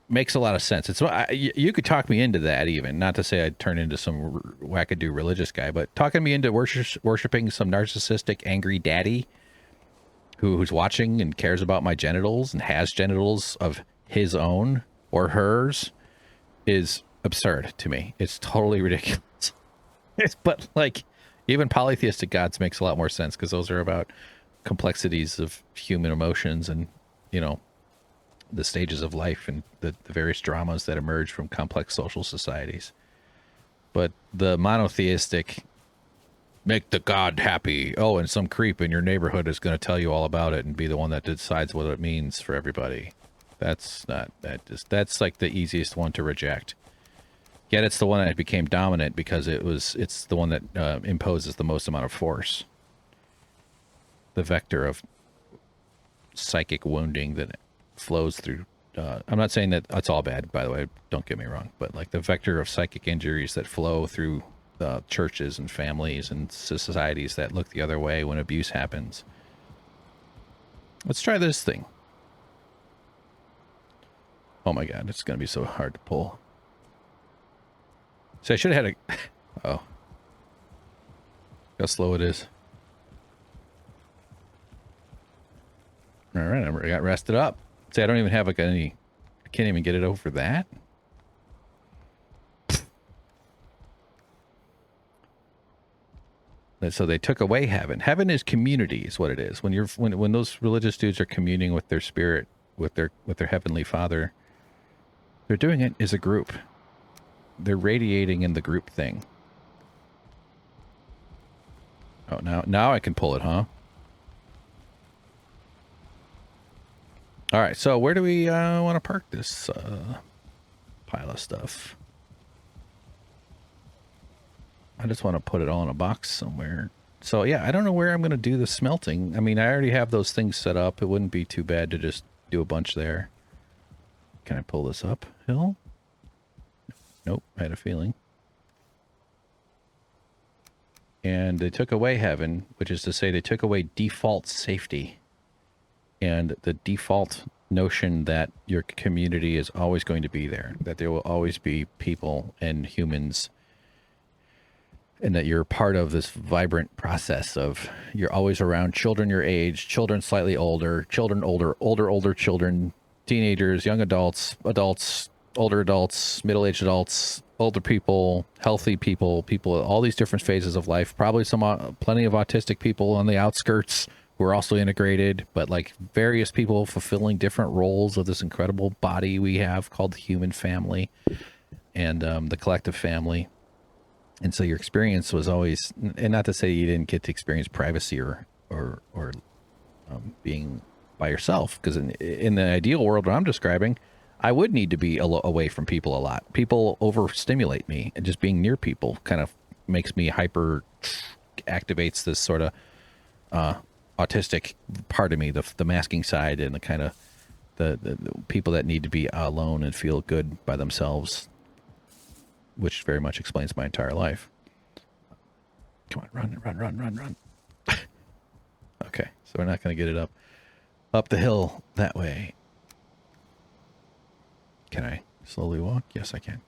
makes a lot of sense. You could talk me into that, even not to say I'd turn into some wackadoo religious guy, but talking me into worshiping some narcissistic, angry daddy who's watching and cares about my genitals and has genitals of his own or hers is absurd to me. It's totally ridiculous. But like, even polytheistic gods makes a lot more sense because those are about complexities of human emotions and, you know, the stages of life and the various dramas that emerge from complex social societies. But the monotheistic, make the god happy. Oh, and some creep in your neighborhood is going to tell you all about it and be the one that decides what it means for everybody. That's like the easiest one to reject. Yet it's the one that became dominant because it's the one that imposes the most amount of force. The vector of psychic wounding that flows through. I'm not saying that that's all bad, by the way. Don't get me wrong, but like the vector of psychic injuries that flow through churches and families and societies that look the other way when abuse happens. Let's try this thing. Oh my god, it's going to be so hard to pull. So I should have had a... Oh. How slow it is. Alright, I got rested up. See, I don't even have like any... I can't even get it over that. So they took away heaven. Heaven is community, is what it is. When those religious dudes are communing with their spirit, with their heavenly Father, they're doing it as a group. They're radiating in the group thing. Oh, now I can pull it, huh? All right, so where do we want to park this pile of stuff? I just want to put it all in a box somewhere. So, yeah, I don't know where I'm going to do the smelting. I mean, I already have those things set up. It wouldn't be too bad to just do a bunch there. Can I pull this uphill? Nope, I had a feeling. And they took away heaven, which is to say they took away default safety. And the default notion that your community is always going to be there. That there will always be people and humans. And that you're part of this vibrant process of you're always around children your age, children slightly older, children older children, teenagers, young adults, older adults, middle-aged adults, older people, healthy people, all these different phases of life. Probably plenty of autistic people on the outskirts who are also integrated, but like various people fulfilling different roles of this incredible body we have called the human family and the collective family. And so your experience was always, and not to say you didn't get to experience privacy or being by yourself, because in the ideal world that I'm describing, I would need to be away from people a lot. People overstimulate me, and just being near people kind of makes me activates this sort of autistic part of me, the masking side, and the kind of the people that need to be alone and feel good by themselves, which very much explains my entire life. Come on, run. Okay, so we're not going to get it up the hill that way. Can I slowly walk? Yes, I can.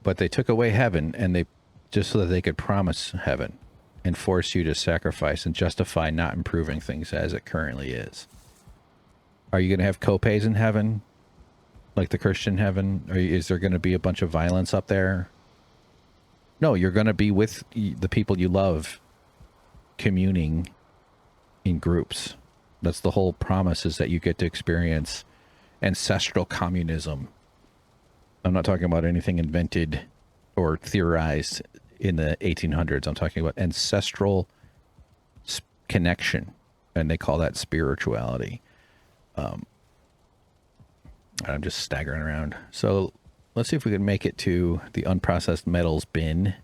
But they took away heaven, and they just so that they could promise heaven and force you to sacrifice and justify not improving things as it currently is. Are you going to have copays in heaven? Like the Christian heaven? Or is there going to be a bunch of violence up there? No, you're going to be with the people you love, communing in groups. That's the whole promise, is that you get to experience ancestral communism. I'm not talking about anything invented or theorized in the 1800s. I'm talking about ancestral connection, and they call that spirituality. I'm just staggering around. So let's see if we can make it to the unprocessed metals bin,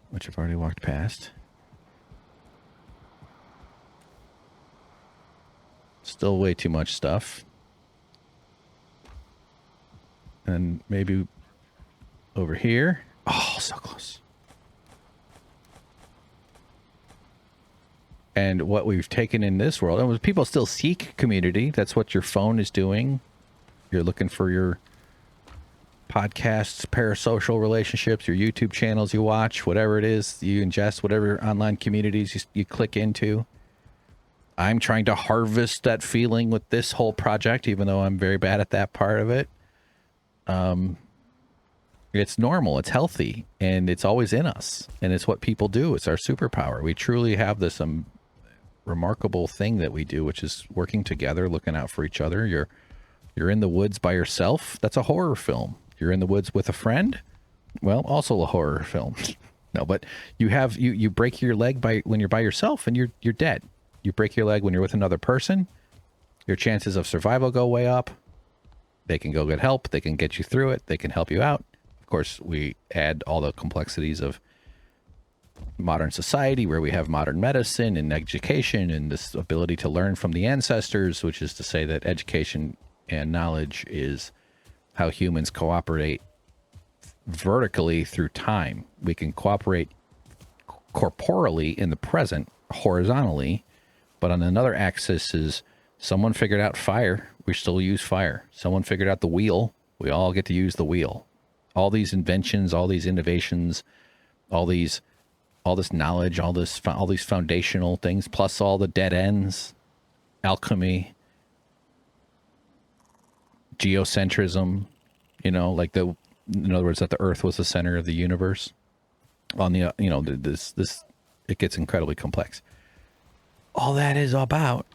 which I've already walked past. Still way too much stuff. And maybe over here. Oh, so close. And what we've taken in this world, and people still seek community. That's what your phone is doing. You're looking for your podcasts, parasocial relationships, your YouTube channels you watch, whatever it is, you ingest, whatever online communities you click into. I'm trying to harvest that feeling with this whole project, even though I'm very bad at that part of it. It's normal, it's healthy, and it's always in us. And it's what people do. It's our superpower. We truly have this remarkable thing that we do, which is working together, looking out for each other. You're in the woods by yourself. That's a horror film. You're in the woods with a friend. Well, also a horror film. No, but you break your leg when you're by yourself, and you're dead. You break your leg when you're with another person. Your chances of survival go way up. They can go get help. They can get you through it. They can help you out. Of course, we add all the complexities of modern society, where we have modern medicine and education and this ability to learn from the ancestors, which is to say that education and knowledge is how humans cooperate vertically through time. We can cooperate corporally in the present, horizontally, but on another axis is someone figured out fire. We still use fire. Someone figured out the wheel. We all get to use the wheel. All these inventions, all these innovations, all this knowledge, all these foundational things, plus all the dead ends, alchemy, geocentrism, in other words, that the Earth was the center of the universe. On the, it gets incredibly complex. All that is about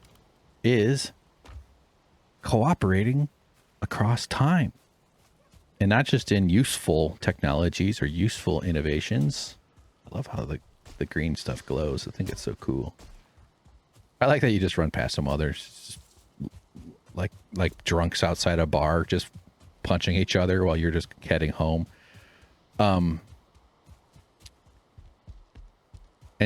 is cooperating across time, and not just in useful technologies or useful innovations. I love how the green stuff glows. I think it's so cool. I like that you just run past some others, like drunks outside a bar, just punching each other while you're just heading home. And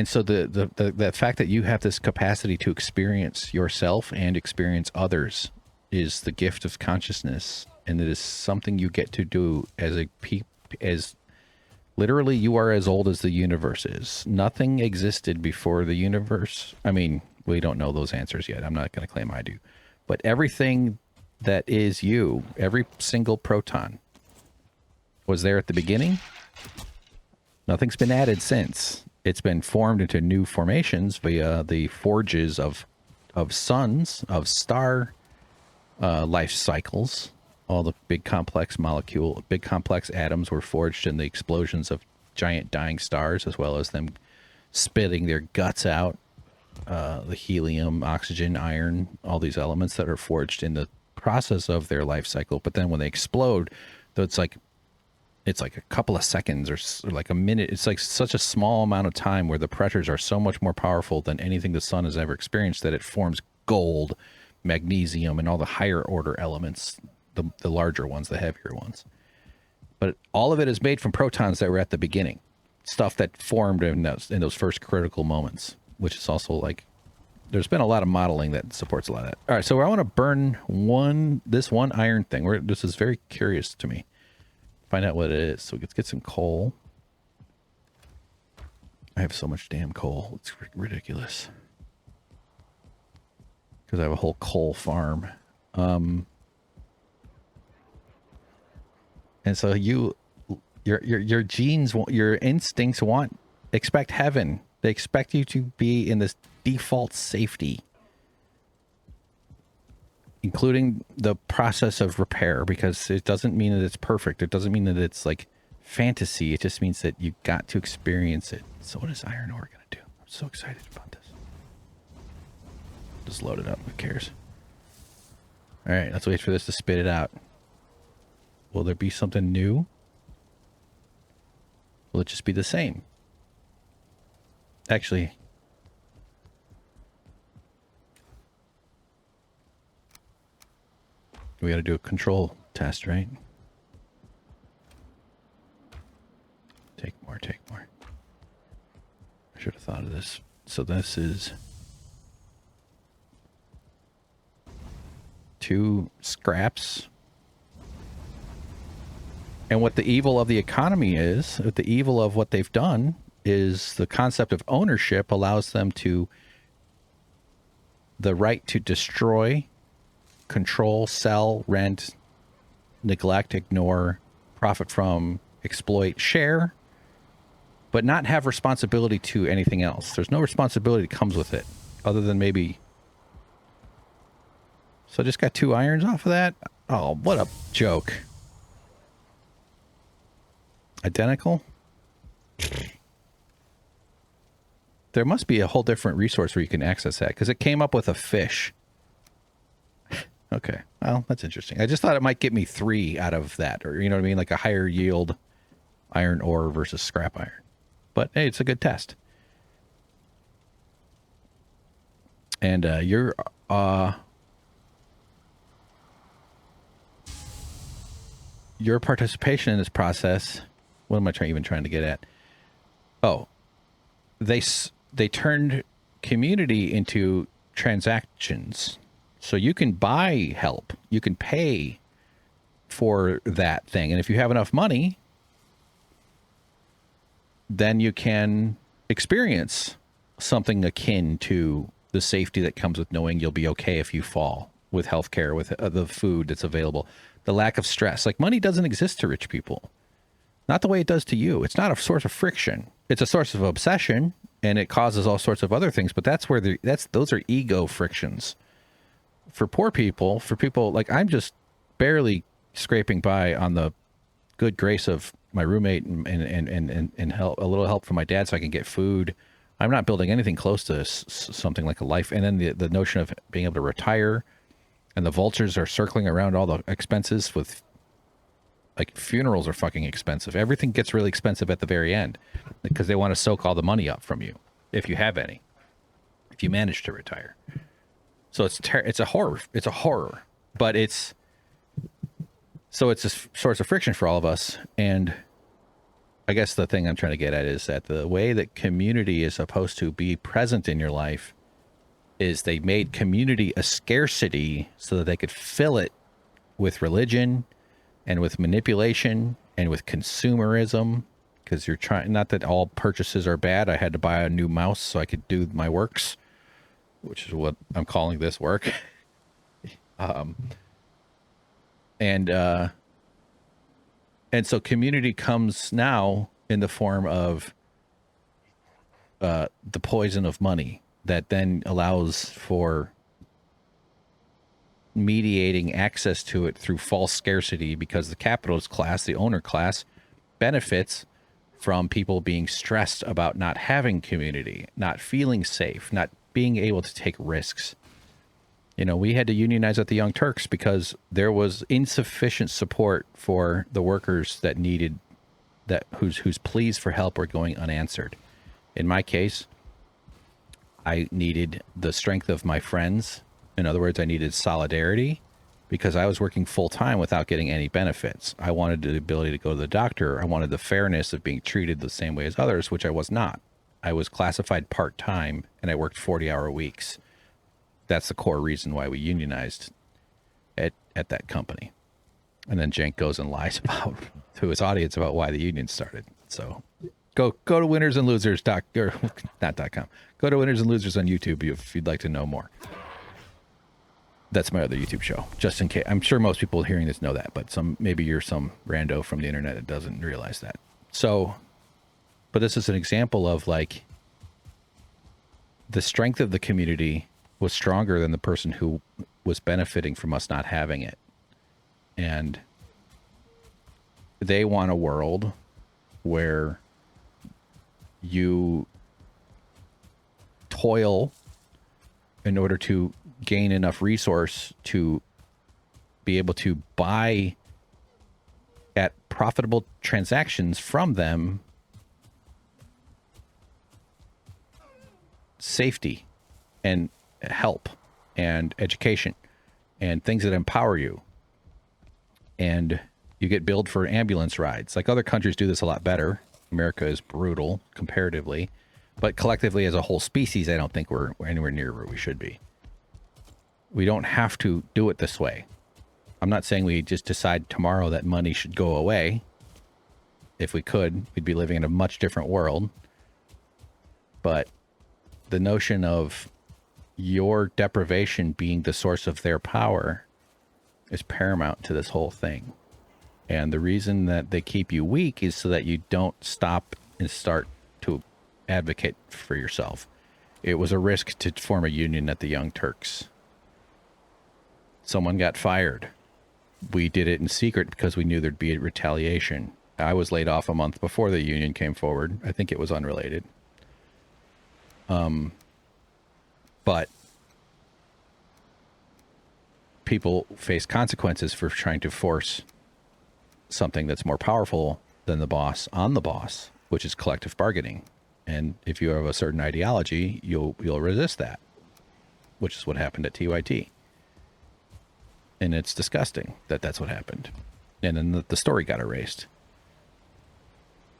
so the fact that you have this capacity to experience yourself and experience others is the gift of consciousness, and it is something you get to do as literally you are as old as the universe is. Nothing existed before the universe. I mean, we don't know those answers yet. I'm not going to claim I do. But everything that is you, every single proton, was there at the beginning. Nothing's been added since. It's been formed into new formations via the forges of suns, of star life cycles. All the big complex atoms were forged in the explosions of giant dying stars, as well as them spitting their guts out. The helium, oxygen, iron, all these elements that are forged in the process of their life cycle. But then when they explode, though it's like a couple of seconds or like a minute. It's like such a small amount of time where the pressures are so much more powerful than anything the sun has ever experienced that it forms gold, magnesium, and all the higher order elements, the larger ones, the heavier ones. But all of it is made from protons that were at the beginning, stuff that formed in those first critical moments, which is also like, there's been a lot of modeling that supports a lot of that. All right, so I want to burn this one iron thing. This is very curious to me. Find out what it is. So let's get some coal. I have so much damn coal. It's ridiculous. Because I have a whole coal farm. And so your genes, your instincts expect heaven. They expect you to be in this default safety, including the process of repair, because it doesn't mean that it's perfect. It doesn't mean that it's like fantasy. It just means that you got to experience it. So what is iron ore going to do? I'm so excited about this. Just load it up. Who cares? All right, let's wait for this to spit it out. Will there be something new? Will it just be the same? Actually, we got to do a control test, right? Take more, take more. I should have thought of this. So this is 2 scraps. And what the evil of the economy is, what the evil of what they've done is the concept of ownership allows them the right to destroy, control, sell, rent, neglect, ignore, profit from, exploit, share, but not have responsibility to anything else. There's no responsibility that comes with it, other than maybe... So I just got 2 irons off of that? Oh, what a joke. Identical? There must be a whole different resource where you can access that, because it came up with a fish. Okay, well, that's interesting. I just thought it might get me 3 out of that, or you know what I mean, like a higher yield iron ore versus scrap iron. But hey, it's a good test. And your participation in this process. What am I even trying to get at? Oh, they turned community into transactions. So you can buy help. You can pay for that thing. And if you have enough money, then you can experience something akin to the safety that comes with knowing you'll be okay if you fall, with healthcare, with the food that's available, the lack of stress. Like, money doesn't exist to rich people. Not the way it does to you. It's not a source of friction. It's a source of obsession, and it causes all sorts of other things. But that's where those are ego frictions. For poor people, for people like I'm just barely scraping by on the good grace of my roommate and help, a little help from my dad so I can get food. I'm not building anything close to something like a life. And then the notion of being able to retire, and the vultures are circling around all the expenses with, like, funerals are fucking expensive. Everything gets really expensive at the very end because they want to soak all the money up from you, if you have any, if you manage to retire. So it's a horror, but it's a source of friction for all of us. And I guess the thing I'm trying to get at is that the way that community is supposed to be present in your life is they made community a scarcity so that they could fill it with religion and with manipulation and with consumerism, because you're trying, not that all purchases are bad. I had to buy a new mouse so I could do my works, which is what I'm calling this work. And so community comes now in the form of the poison of money that then allows for mediating access to it through false scarcity, because the capitalist class, the owner class, benefits from people being stressed about not having community, not feeling safe, not being able to take risks. You know, we had to unionize at the Young Turks because there was insufficient support for the workers that needed that, whose pleas for help were going unanswered. In my case, I needed the strength of my friends. In other words, I needed solidarity because I was working full time without getting any benefits. I wanted the ability to go to the doctor. I wanted the fairness of being treated the same way as others, which I was not. I was classified part-time and I worked 40-hour weeks. That's the core reason why we unionized at that company. And then Cenk goes and lies about to his audience about why the union started. So go to winners and losers not .com. Go to Winners and Losers on YouTube if you'd like to know more. That's my other YouTube show, just in case. I'm sure most people hearing this know that, but maybe you're some rando from the internet that doesn't realize that. So, but this is an example of, like, the strength of the community was stronger than the person who was benefiting from us not having it. And they want a world where you toil in order to gain enough resource to be able to buy at profitable transactions from them safety and help and education and things that empower you. And you get billed for ambulance rides. Like, other countries do this a lot better. America is brutal comparatively, but collectively as a whole species, I don't think we're anywhere near where we should be. We don't have to do it this way. I'm not saying we just decide tomorrow that money should go away. If we could, we'd be living in a much different world. But the notion of your deprivation being the source of their power is paramount to this whole thing. And the reason that they keep you weak is so that you don't stop and start to advocate for yourself. It was a risk to form a union at the Young Turks. Someone got fired. We did it in secret because we knew there'd be a retaliation. I was laid off a month before the union came forward. I think it was unrelated. But people face consequences for trying to force something that's more powerful than the boss on the boss, which is collective bargaining. And if you have a certain ideology, you'll resist that, which is what happened at TYT. And it's disgusting that that's what happened. And then the story got erased.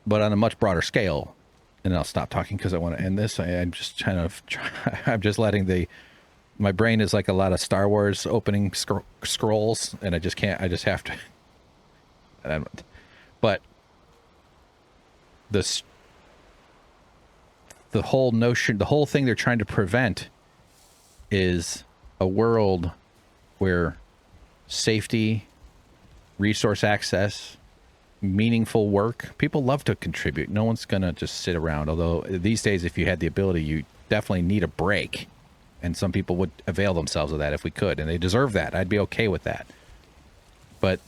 But on a much broader scale, and I'll stop talking because I want to end this. I'm just I'm just letting my brain is like a lot of Star Wars opening scrolls, and I just can't, I just have to. But the whole notion, the whole thing they're trying to prevent is a world where safety, resource access, meaningful work, people love to contribute. No one's gonna just sit around, although these days if you had the ability, you definitely need a break, and some people would avail themselves of that if we could, and they deserve that. I'd be okay with that. But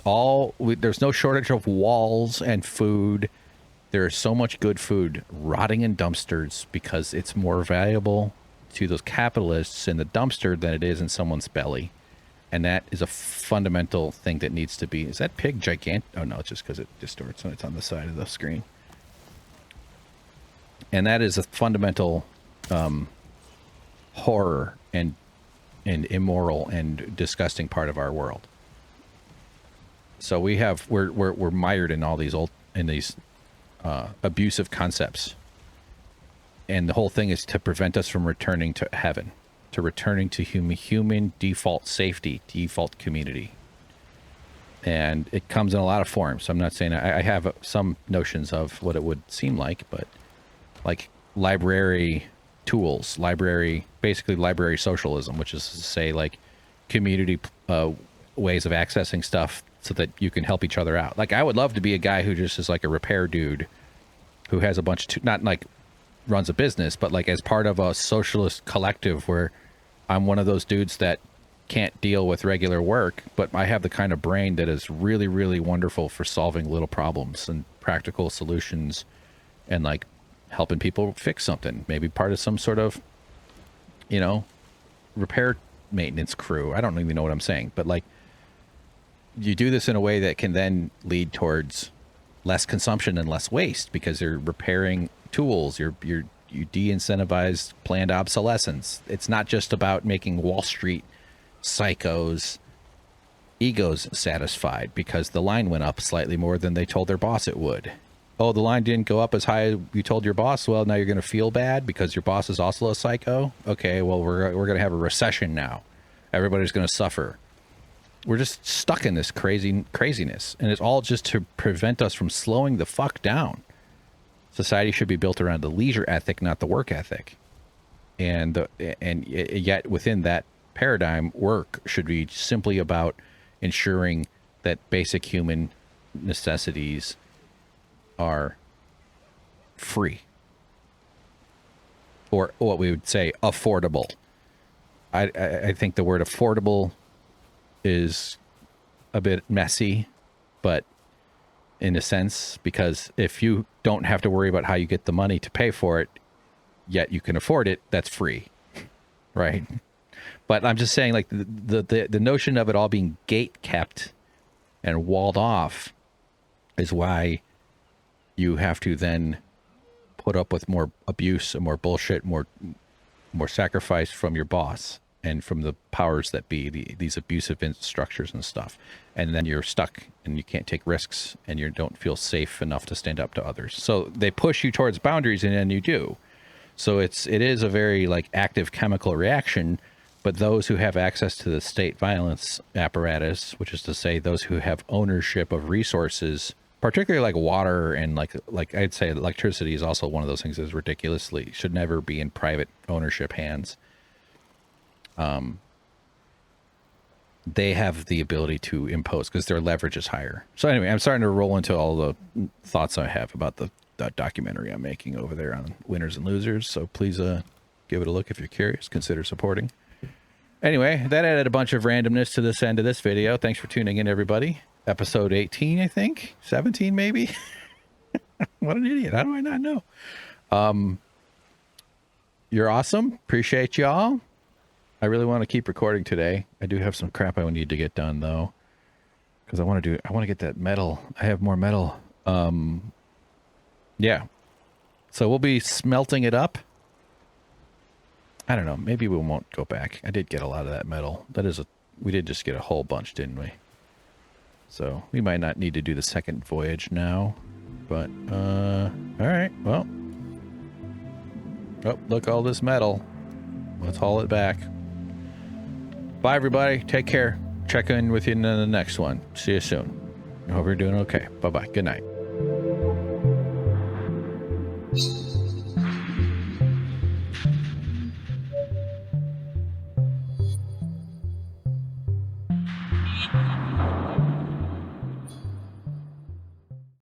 there's no shortage of walls and food. There is so much good food rotting in dumpsters because it's more valuable to those capitalists in the dumpster than it is in someone's belly. And that is a fundamental thing that needs to be... Is that pig gigantic? Oh, no, it's just because it distorts when it's on the side of the screen. And that is a fundamental horror and immoral and disgusting part of our world. So we're mired in all these abusive concepts. And the whole thing is to prevent us from returning to heaven, to returning to human default safety, default community. And it comes in a lot of forms. I'm not saying I have some notions of what it would seem like, but like library tools, basically library socialism, which is to say like community ways of accessing stuff so that you can help each other out. Like I would love to be a guy who just is like a repair dude who has a bunch of, not like runs a business, but like as part of a socialist collective where I'm one of those dudes that can't deal with regular work, but I have the kind of brain that is really, really wonderful for solving little problems and practical solutions and like helping people fix something. Maybe part of some sort of, repair maintenance crew. I don't even know what I'm saying, but like you do this in a way that can then lead towards less consumption and less waste because you're repairing tools. You de-incentivize planned obsolescence. It's not just about making Wall Street psychos' egos satisfied because the line went up slightly more than they told their boss it would. Oh, the line didn't go up as high as you told your boss. Well, now you're going to feel bad because your boss is also a psycho. Okay, well, we're going to have a recession now. Everybody's going to suffer. We're just stuck in this craziness, and it's all just to prevent us from slowing the fuck down. Society should be built around the leisure ethic, not the work ethic. And yet within that paradigm, work should be simply about ensuring that basic human necessities are free. Or what we would say, affordable. I think the word affordable is a bit messy, but in a sense, because if you don't have to worry about how you get the money to pay for it, yet you can afford it, that's free, right? But I'm just saying, like the notion of it all being gate kept and walled off is why you have to then put up with more abuse and more bullshit, more sacrifice from your boss and from the powers that be, these abusive structures and stuff. And then you're stuck and you can't take risks and you don't feel safe enough to stand up to others. So they push you towards boundaries and then you do. So it is a very like active chemical reaction, but those who have access to the state violence apparatus, which is to say those who have ownership of resources, particularly like water and like I'd say electricity is also one of those things that is ridiculously should never be in private ownership hands. They have the ability to impose because their leverage is higher. So anyway, I'm starting to roll into all the thoughts I have about the documentary I'm making over there on winners and losers. So please give it a look if you're curious. Consider supporting. Anyway, that added a bunch of randomness to this end of this video. Thanks for tuning in, everybody. Episode 18, I think. 17, maybe. What an idiot. How do I not know? You're awesome. Appreciate y'all. I really want to keep recording today. I do have some crap I need to get done though. Because I want to get that metal. I have more metal. Yeah. So we'll be smelting it up. I don't know. Maybe we won't go back. I did get a lot of that metal. We did just get a whole bunch, didn't we? So we might not need to do the second voyage now. But, all right. Well. Oh, look, all this metal. Let's haul it back. Bye, everybody. Take care. Check in with you in the next one. See you soon. I hope you're doing okay. Bye-bye. Good night.